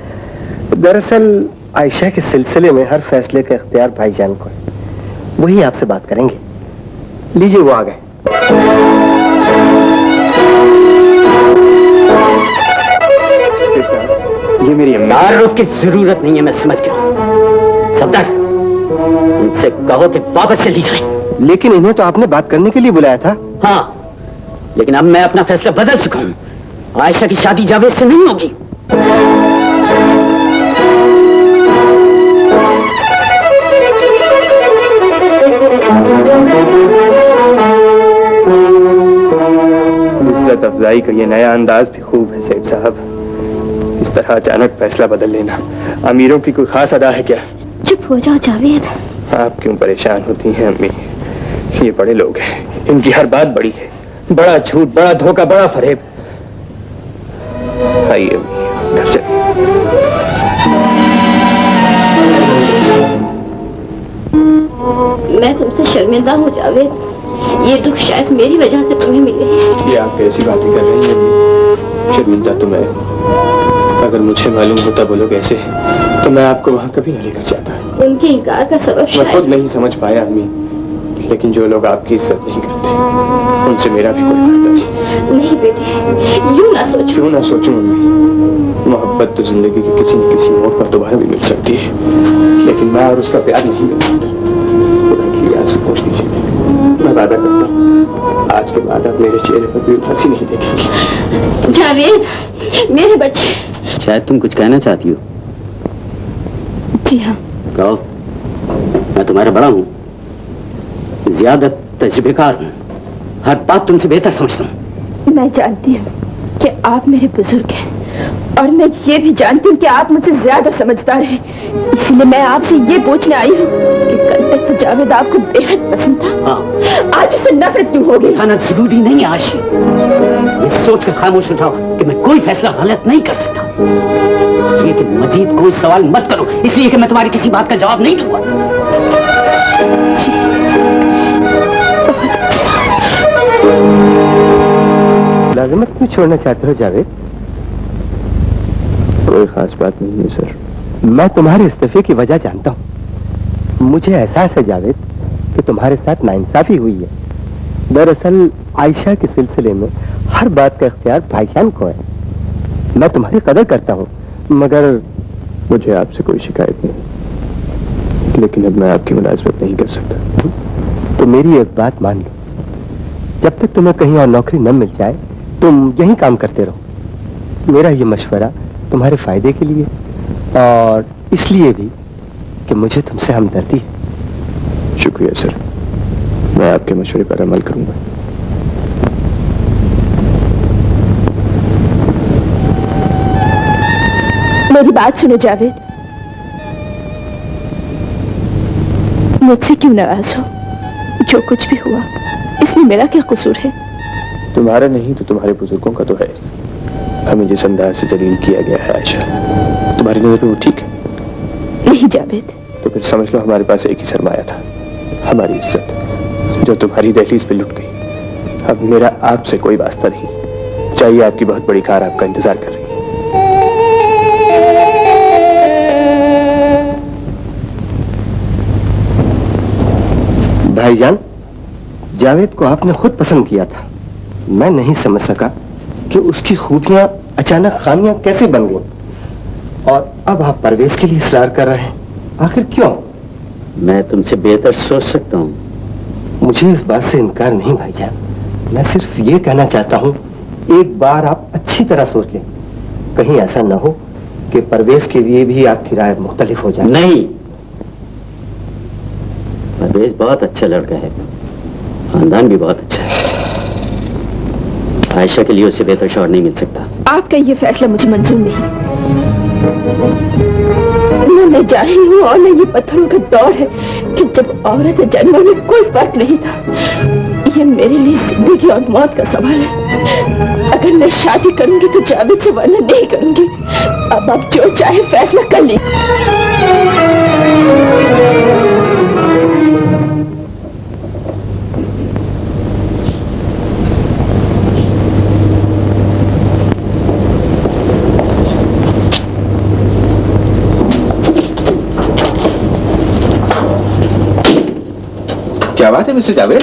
दरअसल आयशा के सिलसिले में हर फैसले का इख्तियार भाईजान को है। वही आपसे बात करेंगे। लीजिए, वो आ गए। ये मेरी तारुफ की जरूरत नहीं है, मैं समझ गया। सफदर, इनसे कहो कि वापस चली जाए। लेकिन इन्हें तो आपने बात करने के लिए बुलाया था। हाँ, लेकिन अब मैं अपना फैसला बदल चुका हूं। आयशा की शादी जावेद से नहीं होगी। इज्जत अफजाई का ये नया अंदाज भी खूब है सेठ साहब। इस तरह अचानक फैसला बदल लेना अमीरों की कोई खास अदा है क्या? चुप हो जाओ जावेद। आप क्यों परेशान होती हैं अम्मी? ये बड़े लोग हैं, इनकी हर बात बड़ी है। बड़ा झूठ, बड़ा धोखा, बड़ा फरेब। आइए अम्मी, घर चलिए। मैं तुमसे शर्मिंदा हूँ जावेद। ये दुख शायद मेरी वजह से तुम्हें मिले। ये आप कैसी बातें कर रही हैं अम्मी? शर्मिंदा तो मैं, अगर मुझे मालूम होता वो लोग ऐसे तो मैं आपको वहाँ कभी न लेकर जाता। उनके इनकार का सबब मैं खुद नहीं समझ पाया अम्मी, लेकिन जो लोग आपकी इज्जत नहीं करते उनसे मेरा भी कोई वास्ता नहीं। नहीं बेटे, यूं ना सोचो। क्यों ना सोचूं अम्मी? मोहब्बत तो जिंदगी के किसी न किसी मोड़ पर दोबारा भी मिल सकती है, लेकिन मैं और उसका प्यार नहीं मिल सकता। खुदा के लिए आंसू पोंछ दीजिए। मैं वादा करता हूँ आज के बाद आप मेरे चेहरे पर भी हंसी नहीं देखेंगे। जावेद मेरे बच्चे। शायद तुम कुछ कहना चाहती हो। जी हाँ। कहो। मैं तुम्हारा बड़ा हूँ, ज्यादा तजुर्बेकार हूँ, हर बात तुमसे बेहतर समझता हूँ। मैं जानती हूँ कि आप मेरे बुजुर्ग हैं और मैं ये भी जानती हूँ कि आप मुझसे ज्यादा समझदार हैं। इसलिए मैं आपसे ये पूछने आई हूँ कि कल तक तो जावेद आपको बेहद पसंद था। हाँ। आज उससे नफरत क्यों हो गई? खाना जरूरी नहीं आशी। ये सोच कर खामोश उठाओ कि मैं कोई फैसला गलत नहीं कर सकता। ये कि मजीद कोई सवाल मत करो, इसलिए कि मैं तुम्हारी किसी बात का जवाब नहीं दूंगा। मुलाजिमत क्यों छोड़ना चाहते हो जावेद? कोई खास बात नहीं है सर। मैं तुम्हारे इस्तीफे की वजह जानता हूँ। मुझे एहसास है जावेद कि तुम्हारे साथ नाइंसाफी हुई है। दरअसल आयशा के सिलसिले में हर बात का इख्तियार भाईजान को है। मैं तुम्हारी कदर करता हूँ, मगर मुझे आपसे कोई शिकायत नहीं, लेकिन अब मैं आपकी मुलाजमत नहीं कर सकता। तो मेरी एक बात मान लो, जब तक तुम्हें कहीं और नौकरी न मिल जाए तुम यही काम करते रहो। मेरा ये मशवरा तुम्हारे फायदे के लिए और इसलिए भी कि मुझे तुमसे हमदर्दी है। शुक्रिया सर, मैं आपके मशवरे पर अमल करूंगा। मेरी बात सुनो जावेद, मुझसे क्यों नाराज हो? जो कुछ भी हुआ इसमें मेरा क्या कसूर है? तुम्हारा नहीं तो तुम्हारे बुजुर्गों का तो है। हमें जिस अंदाज से जलील किया गया है आयशा, तुम्हारी नजर में वो ठीक है? नहीं जावेद। तो फिर समझ लो हमारे पास एक ही सरमाया था, हमारी इज्जत, जो तुम्हारी दहलीज पे लुट गई। अब मेरा आपसे कोई वास्ता नहीं। चाहिए आपकी बहुत बड़ी कार आपका इंतजार कर रही है। भाईजान, जावेद को आपने खुद पसंद किया था। मैं नहीं समझ सका कि उसकी खूबियां अचानक खामियां कैसे बन गईं। और अब आप परवेज के लिए इसरार कर रहे हैं, आखिर क्यों? मैं तुमसे बेहतर सोच सकता हूँ। मुझे इस बात से इनकार नहीं भाईजान, मैं सिर्फ ये कहना चाहता हूँ एक बार आप अच्छी तरह सोच लें। कहीं ऐसा न हो कि परवेज के लिए भी आपकी राय मुख्तलिफ हो जाए। नहीं, परवेज बहुत अच्छा लड़का है, खानदान भी बहुत अच्छा है। आयशा के लिए उससे बेहतर शौहर नहीं मिल सकता। आपका ये फैसला मुझे मंजूर नहीं। न मैं जाहिल हूँ और न ये पत्थरों का दौर है कि जब औरत जन्मों में कोई फर्क नहीं था। ये मेरे लिए जिंदगी और मौत का सवाल है। अगर मैं शादी करूंगी तो जावेद से, वरना नहीं करूंगी। अब आप जो चाहे फैसला कर लीजिए। क्या बात है मिस्टर जावेद?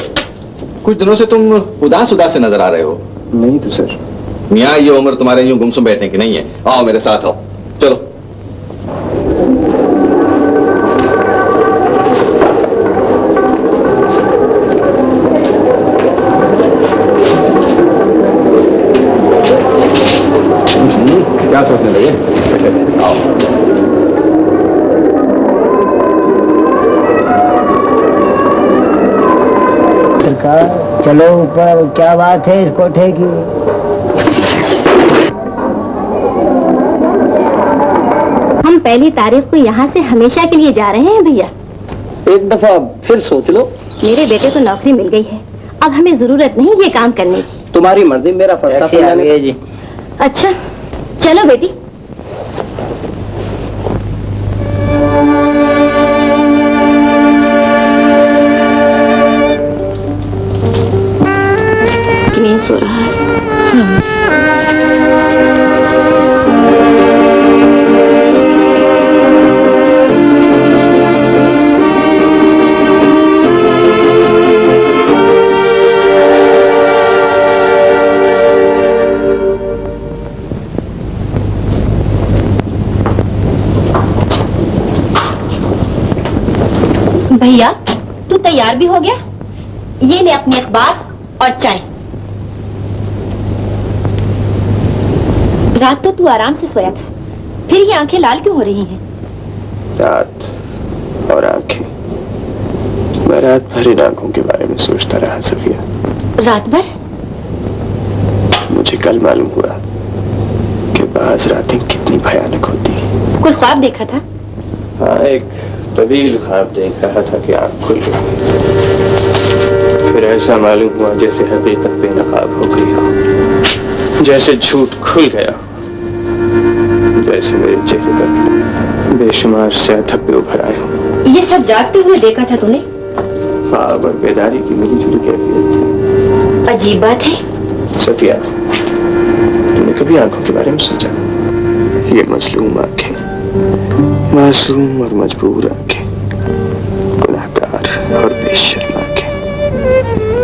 कुछ दिनों से तुम उदास उदास से नजर आ रहे हो। नहीं तो सर। मियाँ, ये उम्र तुम्हारे यूं गुमसुम बैठने की नहीं है। आओ मेरे साथ आओ, चलो। सरकार चलो ऊपर, क्या बात है इस कोठे की? हम पहली तारीख को यहाँ से हमेशा के लिए जा रहे हैं भैया। एक दफा फिर सोच लो। मेरे बेटे को नौकरी मिल गई है, अब हमें जरूरत नहीं ये काम करने की। तुम्हारी मर्जी, मेरा फर्ज समझाने जी। अच्छा चलो बेटी। नींद सो रहा है। भैया तू तैयार भी हो गया? ये ले अपने अखबार और चाय। रात तो तू आराम से सोया था, फिर ये आंखें लाल क्यों हो रही हैं? रात और आंखें, मैं रात भर इन आंखों के बारे में सोचता रहा सफिया। रात भर? मुझे कल मालूम हुआ कि बाज रातें कितनी भयानक होती हैं। कोई ख्वाब देखा था? हाँ, एक तवील ख्वाब देख रहा था कि आँख खुल गई। फिर ऐसा मालूम हुआ जैसे हकीकत बेनकाब हो गई हो, जैसे झूठ खुल गया, जैसे मेरे चेहरे पर बेशुमार से धब्बे उभर आए हों। ये सब जागते हुए देखा था तूने? ख्वाब और बेदारी की मिली जुली कैफियत थी। अजीब बात है। सफिया, तुमने कभी आंखों के बारे में सोचा? ये मजलूम आंखें, मासूम और मजबूर आंखें, गुनाहगार और बेशर्म आंखें,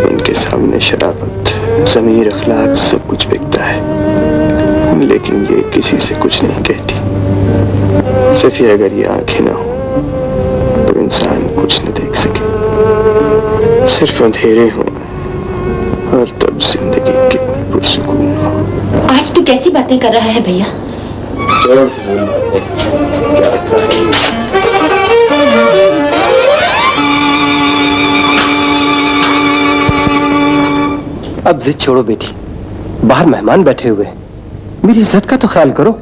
इनके सामने शराफत, ज़मीर, अखलाक सब कुछ बिकता है, लेकिन ये किसी से कुछ नहीं कहती। सफिया, अगर ये आंखें ना हो तो इंसान कुछ न देख सके, सिर्फ अंधेरे हो, और तब जिंदगी कितनी पुरसुकून हो। आज तू कैसी बातें कर रहा है भैया? अब जिद छोड़ो बेटी, बाहर मेहमान बैठे हुए हैं, मेरी इज्जत का तो ख्याल करो।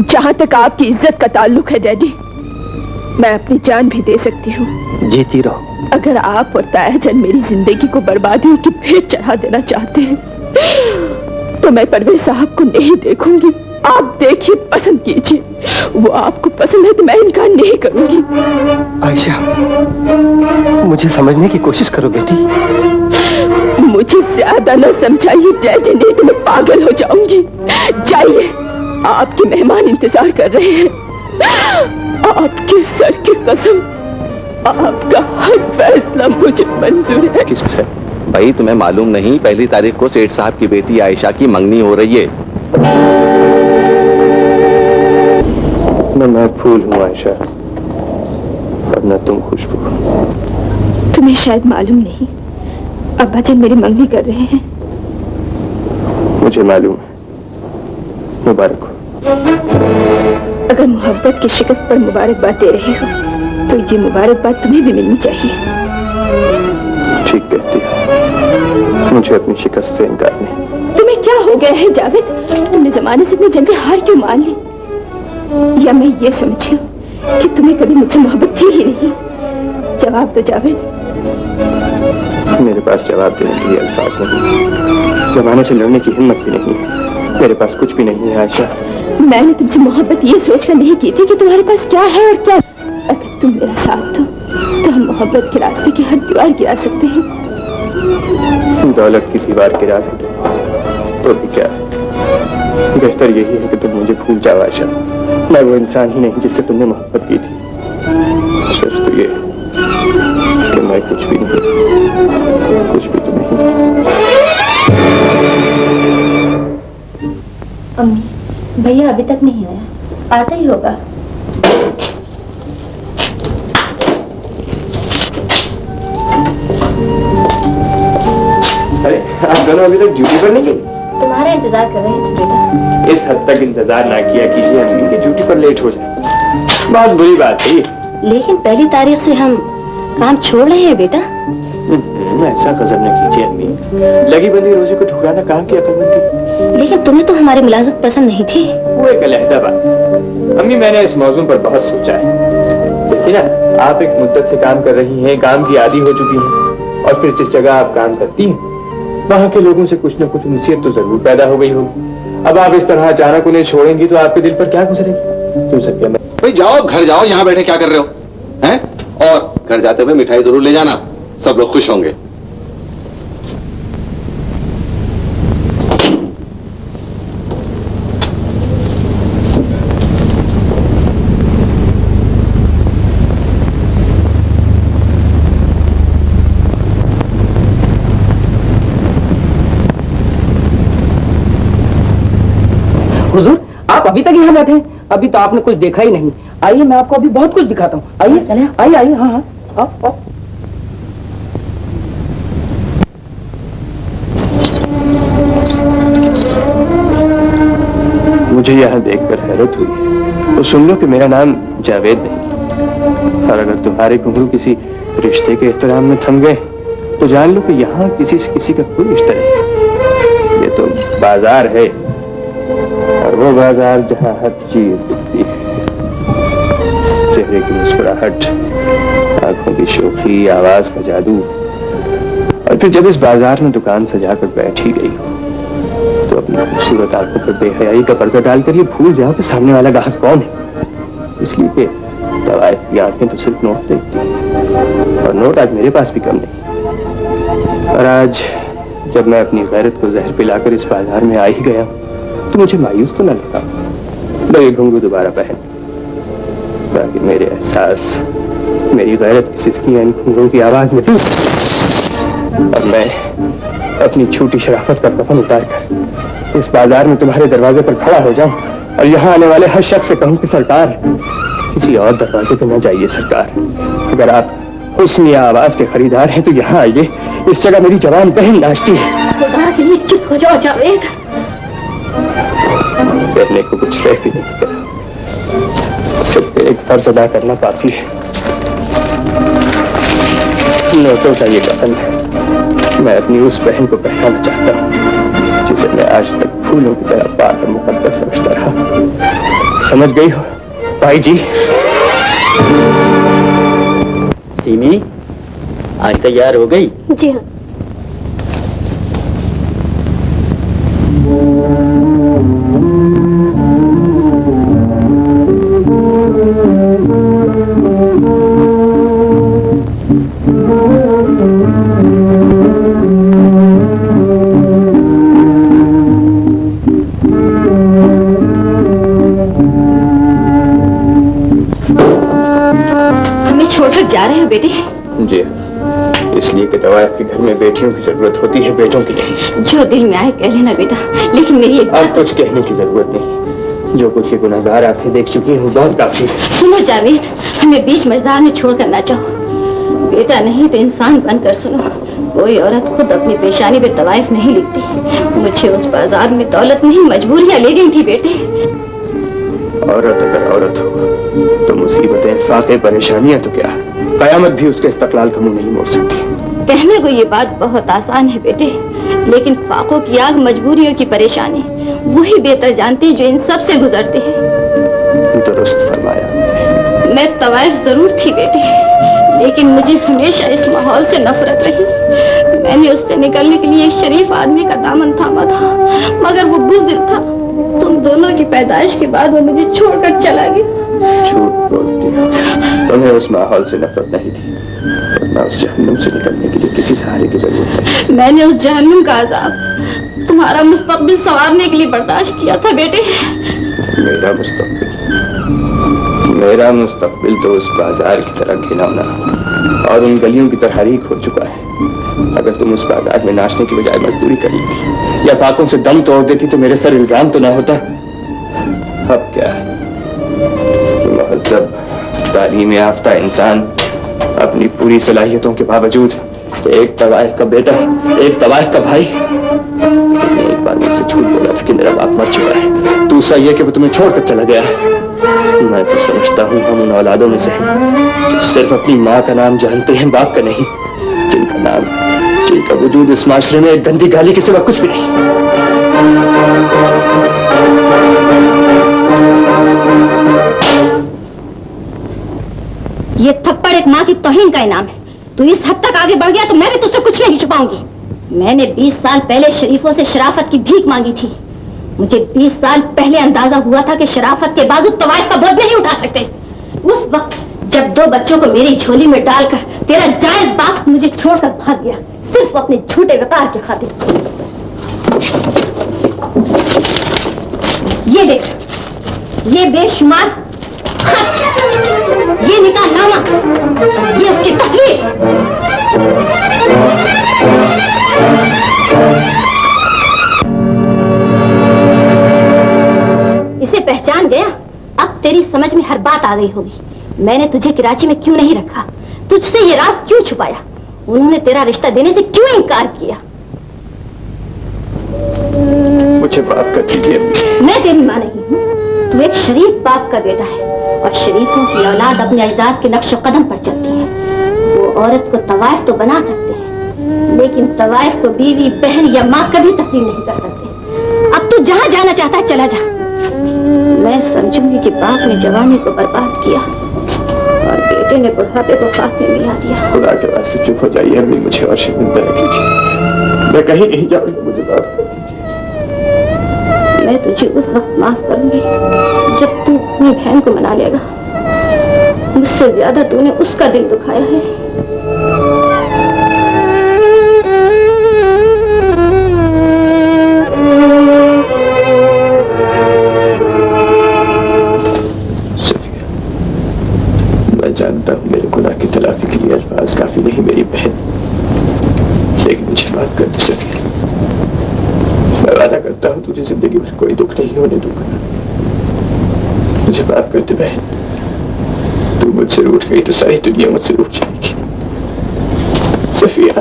जहाँ तक आपकी इज्जत का ताल्लुक है डैडी, मैं अपनी जान भी दे सकती हूँ। जीती रहो। अगर आप और तायाजान मेरी जिंदगी को बर्बादी की भेंट चढ़ा देना चाहते हैं तो मैं परवेज साहब को नहीं देखूंगी। आप देखिए, पसंद कीजिए, वो आपको पसंद है तो मैं इनकार नहीं करूंगी। आयशा, मुझे समझने की कोशिश करो बेटी। मुझे ज्यादा न समझाइए डैडी, नहीं तो मैं पागल हो जाऊंगी। जाइए, आपके मेहमान इंतजार कर रहे हैं। आपके सर की कसम, आपका हर फैसला मुझे मंजूर है। किससे? भाई तुम्हें मालूम नहीं, पहली तारीख को सेठ साहब की बेटी आयशा की मंगनी हो रही है। मैं फूल हूँ आयशा, और न तुम खुशबू। तुम्हें शायद मालूम नहीं, अब्बा जान मेरी मंगनी कर रहे हैं। मुझे मालूम है, मुबारक हो। अगर मोहब्बत की शिकस्त पर मुबारकबाद दे रहे हो तो ये मुबारकबाद तुम्हें भी मिलनी चाहिए। ठीक कहती हो, मुझे अपनी शिकस्त से इनकार नहीं। तुम्हें क्या हो गया है जावेद? तुमने जमाने से इतनी जल्दी हार क्यों मान ली? या मैं ये समझ लूं कि तुम्हें कभी मुझसे मोहब्बत थी ही नहीं? जवाब दो जावेद। मेरे पास जवाब देने के लिए अल्फाज नहीं, जमाने से लड़ने की हिम्मत भी नहीं है, मेरे पास कुछ भी नहीं है आयशा। मैंने तुमसे मोहब्बत ये सोचकर नहीं की थी कि तुम्हारे पास क्या है और क्या। अगर तुम मेरा साथ दो तो हम मोहब्बत के रास्ते की हर दीवार गिरा सकते हैं। दौलत की दीवार गिरा दे तो भी क्या, बेहतर यही है कि तुम मुझे भूल जाओ आयशा। मैं वो इंसान ही नहीं जिससे तुमने मोहब्बत की थी। सिर्फ तो ये कि मैं कुछ भी नहीं, कुछ भी तो नहीं। अम्मी, भैया अभी तक नहीं आया, आता ही होगा। अरे आप दोनों अभी तक ड्यूटी पर नहीं गए? तुम्हारा इंतजार कर रहे थे बेटा। इस हद तक इंतजार ना किया कीजिए अम्मी कि ड्यूटी पर लेट हो जाए, बहुत बुरी बात है। लेकिन पहली तारीख से हम काम छोड़ रहे हैं बेटा। ऐसा गजब न कीजिए अम्मी, लगी बंदी रोजी को ठुकराना काम की अकलमंदी। लेकिन तुम्हें तो हमारी मुलाजमत पसंद नहीं थी। वो एक अलहदा बात। अम्मी मैंने इस मौजूद पर बहुत सोचा है। देखिए ना, आप एक मुद्दत से काम कर रही हैं, काम की आदी हो चुकी हैं, और फिर जिस जगह आप काम करती हैं वहाँ के लोगों से कुछ न कुछ उनसीयत तो जरूर पैदा हो गई होगी। अब आप इस तरह अचानक उन्हें छोड़ेंगी तो आपके दिल पर क्या गुजरेगी? क्यों सर, भाई जाओ घर जाओ, यहाँ बैठे क्या कर रहे हो हैं? और घर जाते हुए मिठाई जरूर ले जाना, सब लोग खुश होंगे। हुजूर, आप अभी तक यहाँ बैठे हैं? अभी तो आपने कुछ देखा ही नहीं। आइए मैं आपको अभी बहुत कुछ दिखाता हूँ। आइए चले, आइए आइए। हाँ हाँ आओ। मुझे यहाँ देखकर हैरत हुई। तो सुन लो कि मेरा नाम जावेद नहीं, और अगर तुम्हारे घुंघरू किसी रिश्ते के एहतराम में थम गए तो जान लो कि यहाँ किसी से किसी का कोई रिश्ता नहीं। ये तो बाजार है, और वो बाजार जहाँ हर चीज दिखती है। चेहरे की मुस्कुराहट, आंखों की शोखी, आवाज का जादू। और फिर जब इस बाजार में दुकान सजाकर बैठ ही गई हो तो अपनी खूबसूरत आंखों पर बेहयाई का पर्दा डालकर ये भूल जाओ कि सामने वाला ग्राहक कौन है। इसलिए कि तवाइफ की आंखें तो सिर्फ नोट देखती हैं, और नोट आज मेरे पास भी कम नहीं। और आज जब मैं अपनी गैरत को जहर पिलाकर इस बाजार में आ ही गया तो मुझे मायूस तो न लगा। मैं घुंघरू दोबारा पहन, ताकि मेरे एहसास, मेरी गैरत की सिसकियां इन घुंघरू की आवाज में टूट, और मैं अपनी छोटी शराफत का कफन उतारकर इस बाजार में तुम्हारे दरवाजे पर खड़ा हो जाऊं और यहाँ आने वाले हर शख्स से कहूं कि सरकार किसी और दरवाजे पे न जाइए। सरकार, अगर आप हुस्न या आवाज के खरीदार हैं तो यहाँ आइए, इस जगह मेरी जवान बहन नाचती है। खुदा के लिए चुप हो जाओ जावेद। कहने को कुछ रह भी नहीं गया, सिर्फ एक फर्ज अदा करना काफी है। नोटों का ये कफन मैं अपनी उस बहन को पहनाना चाहता हूँ जिसे मैं आज तक फूलों की तरह पाक और मुकद्दस समझता रहा। समझ गई हो भाई जी? सीमी, आज तैयार हो गई? जी हाँ। छोड़कर जा रहे हो बेटे? जी, इसलिए कि तवाइफ के घर में बेटियों की जरूरत होती है, बेटों की नहीं। जो दिल में आए कह लेना बेटा, लेकिन मेरी एक अब कुछ कहने की जरूरत नहीं। जो कुछ ये गुनाहगार आंखें देख चुकी हूँ बहुत काफी है। सुनो जावेद, हमें बीच मजदार में छोड़कर ना जाओ। बेटा नहीं तो इंसान बनकर सुनो, कोई औरत खुद अपनी पेशानी पे तवाइफ नहीं लिखती। मुझे उस बाजार में दौलत नहीं मजबूरियां ले गई थी बेटे। औरत अगर औरत हो तो मुसीबतें, फाके, परेशानियां तो क्या, कयामत भी उसके इस्तकलाल का मुंह नहीं मोड़ सकती। कहने को ये बात बहुत आसान है बेटे, लेकिन फाकों की आग, मजबूरियों की परेशानी वही बेहतर जानते हैं जो इन सब से गुजरते हैं। दुरुस्त फरमाया। मैं तवाइफ जरूर थी बेटे, लेकिन मुझे हमेशा इस माहौल से नफरत रही। मैंने उससे निकलने के लिए एक शरीफ आदमी का दामन थामा था, मगर वो बुज़दिल था। तुम दोनों की पैदाइश के बाद वो मुझे छोड़कर चला गया। झूठ बोलती हो, तुम्हें उस माहौल से नफरत नहीं थी, वरना उस जहन्नुम से निकलने के लिए किसी सहारे की जरूरत नहीं। मैंने उस जहन्नुम का अजाब तुम्हारा मुस्तकबिल संवारने के लिए बर्दाश्त किया था बेटे। मेरा मुस्तकबिल तो उस बाजार की तरह घिनौना और उन गलियों की तरह रीख हो चुका है। अगर तुम उस बाजार में नाचने की बजाय मजदूरी करी थी या फाकों से दम तोड़ देती तो मेरे सर इल्जाम तो ना होता। अब क्या है, महज़ब, तालीम याफ्ता इंसान अपनी पूरी सलाहियतों के बावजूद एक तवाइफ का बेटा, एक तवाइफ का भाई, एक बार मुझसे मेरा बाप मर चुका है, दूसरा ये कि वो तुम्हें छोड़कर चला गया है। मैं तो समझता हूँ हम उन औलादों में से हैं जो सिर्फ अपनी माँ का नाम जानते हैं, बाप का नहीं, जिनका वजूद इस माशरे में एक गंदी गाली के सिवा कुछ भी नहीं। ये थप्पड़ एक माँ की तौहीन का इनाम है। तू इस हद तक आगे बढ़ गया तो मैं भी तुझसे कुछ नहीं छुपाऊंगी। मैंने 20 साल पहले शरीफों से शराफत की भीख मांगी थी। मुझे 20 साल पहले अंदाजा हुआ था कि शराफत के बाजू तवाइफ का बोझ नहीं उठा सकते। उस वक्त जब 2 बच्चों को मेरी झोली में डालकर तेरा जायज बाप मुझे छोड़कर भाग गया, सिर्फ अपने झूठे वकार की खातिर। ये देख, ये बेशुमार खत, ये निकाहनामा, ये उसकी तस्वीर। इसे पहचान गया? अब तेरी समझ में हर बात आ गई होगी। मैंने तुझे कराची में क्यों नहीं रखा, तुझसे ये राज क्यों छुपाया, उन्होंने तेरा रिश्ता देने से क्यों इनकार किया? मुझे माफ कर दीजिए। मैं तेरी माँ नहीं हूँ, तू एक शरीफ बाप का बेटा है और शरीफों की औलाद अपने अजदाद के नक्शो कदम पर चलती है। वो औरत को तवाइफ तो बना सकते हैं, लेकिन तवाइफ को बीवी, बहन या माँ कभी तस्लीम नहीं कर सकते। अब तू जहाँ जाना चाहता है चला जा। मैं समझूंगी कि बाप ने जवानी को बर्बाद किया और बेटे ने बुढ़ापे को खाते मिला दिया। खुदा के वास्ते चुप हो जाइए अम्मी, मुझे और शर्मिंदा न कीजिए। मैं कहीं नहीं जाऊंगा, मुझे माफ कर दीजिए। मैं तुझे उस वक्त माफ करूंगी जब तू अपनी बहन को मना लेगा। मुझसे ज्यादा तूने उसका दिल दुखाया है। मैं जानता हूँ मेरे गुनाह की तलाफी के लिए अल्फाज काफी नहीं मेरी बहन, लेकिन मुझे माफ कर दे सफिया। मैं वादा करता हूँ तुझे जिंदगी भर कोई दुख नहीं होने दूंगा। मुझे माफ कर दे बहन, तू मुझसे रूठ गई तो सारी दुनिया मुझसे रूठ जाएगी। सफिया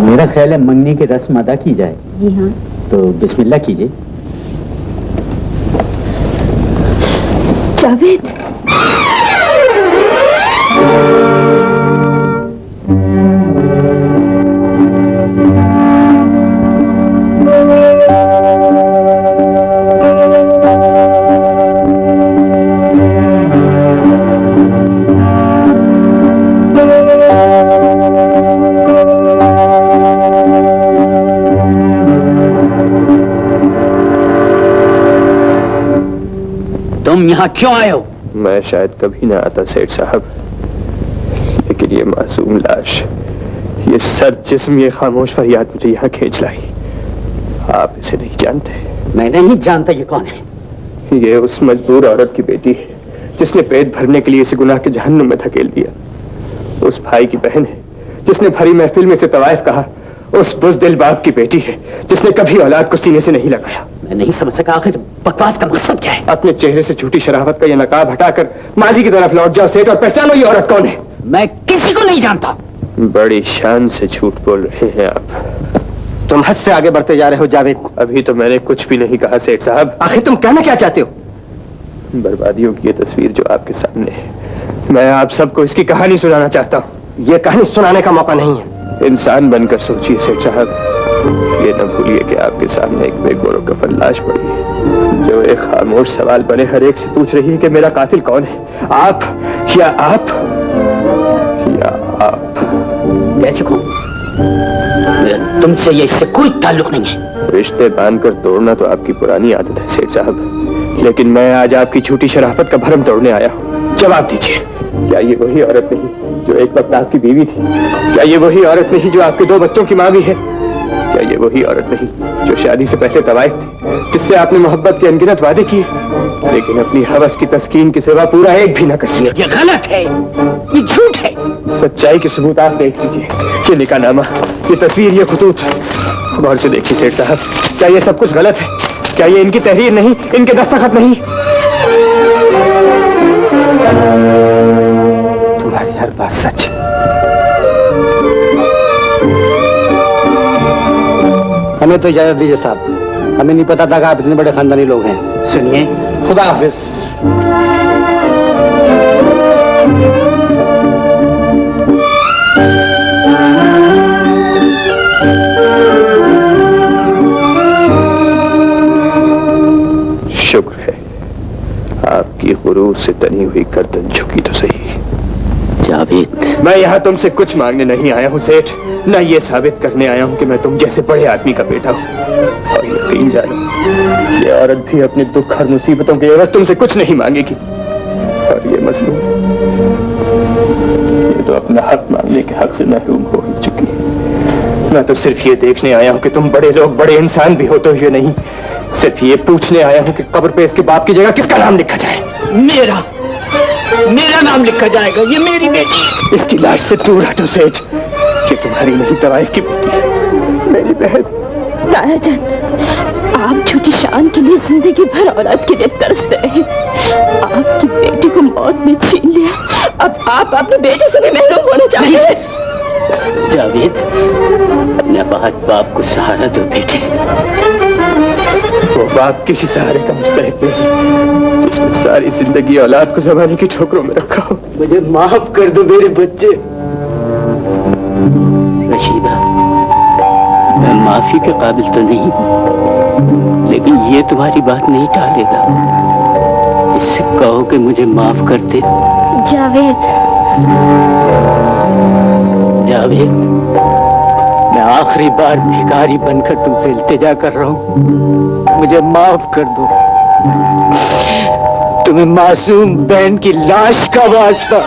मेरा ख्याल है मंगनी की रस्म अदा की जाए। जी हाँ। तो बिस्मिल्लाह कीजिए। जावेद, तुम यहाँ क्यों आए हो? मैं शायद कभी ना आता सेठ साहब, लेकिन ये मासूम लाश, ये सर्द जिस्म, ये खामोश फरियाद मुझे यहाँ खींच लाई। आप इसे नहीं जानते? मैं नहीं जानता ये कौन है। ये उस मजबूर औरत की बेटी है जिसने पेट भरने के लिए इसे गुनाह के जहन्नुम में धकेल दिया। उस भाई की बहन है जिसने भरी महफिल में से तवाइफ कहा। उस बुज़दिल बाप की बेटी है जिसने कभी औलाद को सीने से नहीं लगाया। मैं नहीं समझ सका आखिर बकवास का मकसद क्या है। अपने चेहरे से झूठी शराफत का ये नकाब हटाकर माजी की तरफ लौट जाओ सेठ, और पहचानो ये औरत कौन है। मैं किसी को नहीं जानता। बड़ी शान से झूठ बोल रहे हैं आप। तुम हद से आगे बढ़ते जा रहे हो जावेद। अभी तो मैंने कुछ भी नहीं कहा सेठ साहब। आखिर तुम कहना क्या चाहते हो? बर्बादियों की ये तस्वीर जो आपके सामने है, मैं आप सबको इसकी कहानी सुनाना चाहता हूँ। ये कहानी सुनाने का मौका नहीं है। इंसान बनकर सोचिए सेठ साहब, ये न भूलिए कि आपके सामने एक बेगोर कफन लाश पड़ी है जो एक खामोश सवाल बने हर एक से पूछ रही है कि मेरा कातिल कौन है, आप या आप या आप। कह चुका हूं, मेरा तुमसे ये इससे कोई ताल्लुक नहीं है। रिश्ते बांधकर तोड़ना तो आपकी पुरानी आदत है सेठ साहब, लेकिन मैं आज आपकी झूठी शराफत का भरम तोड़ने आया हूँ। जवाब दीजिए, क्या ये वही औरत नहीं जो एक वक्त आपकी बीवी थी? क्या ये वही औरत नहीं जो आपके 2 बच्चों की माँ भी है? क्या ये वही औरत नहीं जो शादी से पहले तवाइफ थी, जिससे आपने मोहब्बत के अनगिनत वादे किए, लेकिन अपनी हवस की तस्कीन की सेवा पूरा एक भी न कर सके? ये गलत है, ये झूठ है। सच्चाई के सबूत आप देख लीजिए। ये निकाहनामा, ये तस्वीर, ये खतूत, गौर से देखिए सेठ साहब। क्या ये सब कुछ गलत है? क्या ये इनकी तहरीर नहीं, इनके दस्तखत नहीं? तुम्हारी हर बात सच है। हमें तो इजाजत दीजिए साहब, हमें नहीं पता था कि आप इतने बड़े खानदानी लोग हैं। सुनिए, खुदा हाफिज। शुक्र है आपकी गुरूर से तनी हुई गर्दन झुकी तो सही। जावेद, मैं यहाँ तुमसे कुछ मांगने नहीं आया हूँ सेठ, न ये साबित करने आया हूँ कि मैं तुम जैसे बड़े आदमी का बेटा हूँ। और यकीन जानो, ये औरत भी अपने दुख और मुसीबतों के एवज तुमसे कुछ नहीं मांगेगी। और ये मजलूम, ये तो अपना हक मांगने के हक से महरूम हो ही चुकी है। मैं तो सिर्फ ये देखने आया हूँ कि तुम बड़े लोग, बड़े इंसान भी होते हुए नहीं, सिर्फ ये पूछने आया हूँ कि कब्र पे इसके बाप की जगह किसका नाम लिखा जाए? मेरा नाम लिखा जाएगा। ये मेरी बेटी है। इसकी लाश से दूर हटो सेठ, ये तुम्हारी नहीं तवाइफ की बेटी है, मेरी बहन। ताया जान, आप झूठी शान के लिए जिंदगी भर औलाद के लिए तरसते रहे। आपकी बेटी को मौत ने छीन लिया, अब आप अपने बेटे से भी महरूम होना चाहते हैं। जावेद, अपने बाप को सहारा दो बेटे। वो बाप किसी सहारे का मुस्तहिक नहीं जिसने सारी जिंदगी औलाद को ज़माने की ठोकरों में रखा हो। मुझे माफ कर दो मेरे बच्चे। रशीदा, मैं माफी के काबिल तो नहीं, लेकिन ये तुम्हारी बात नहीं टालेगा। इससे कहो कि मुझे माफ कर दे। जावेद, जावेद, मैं आखिरी बार भिखारी बनकर तुमसे इल्तिजा कर रहा हूँ, मुझे माफ कर दो। तुम्हें मासूम बहन की लाश का वास्ता।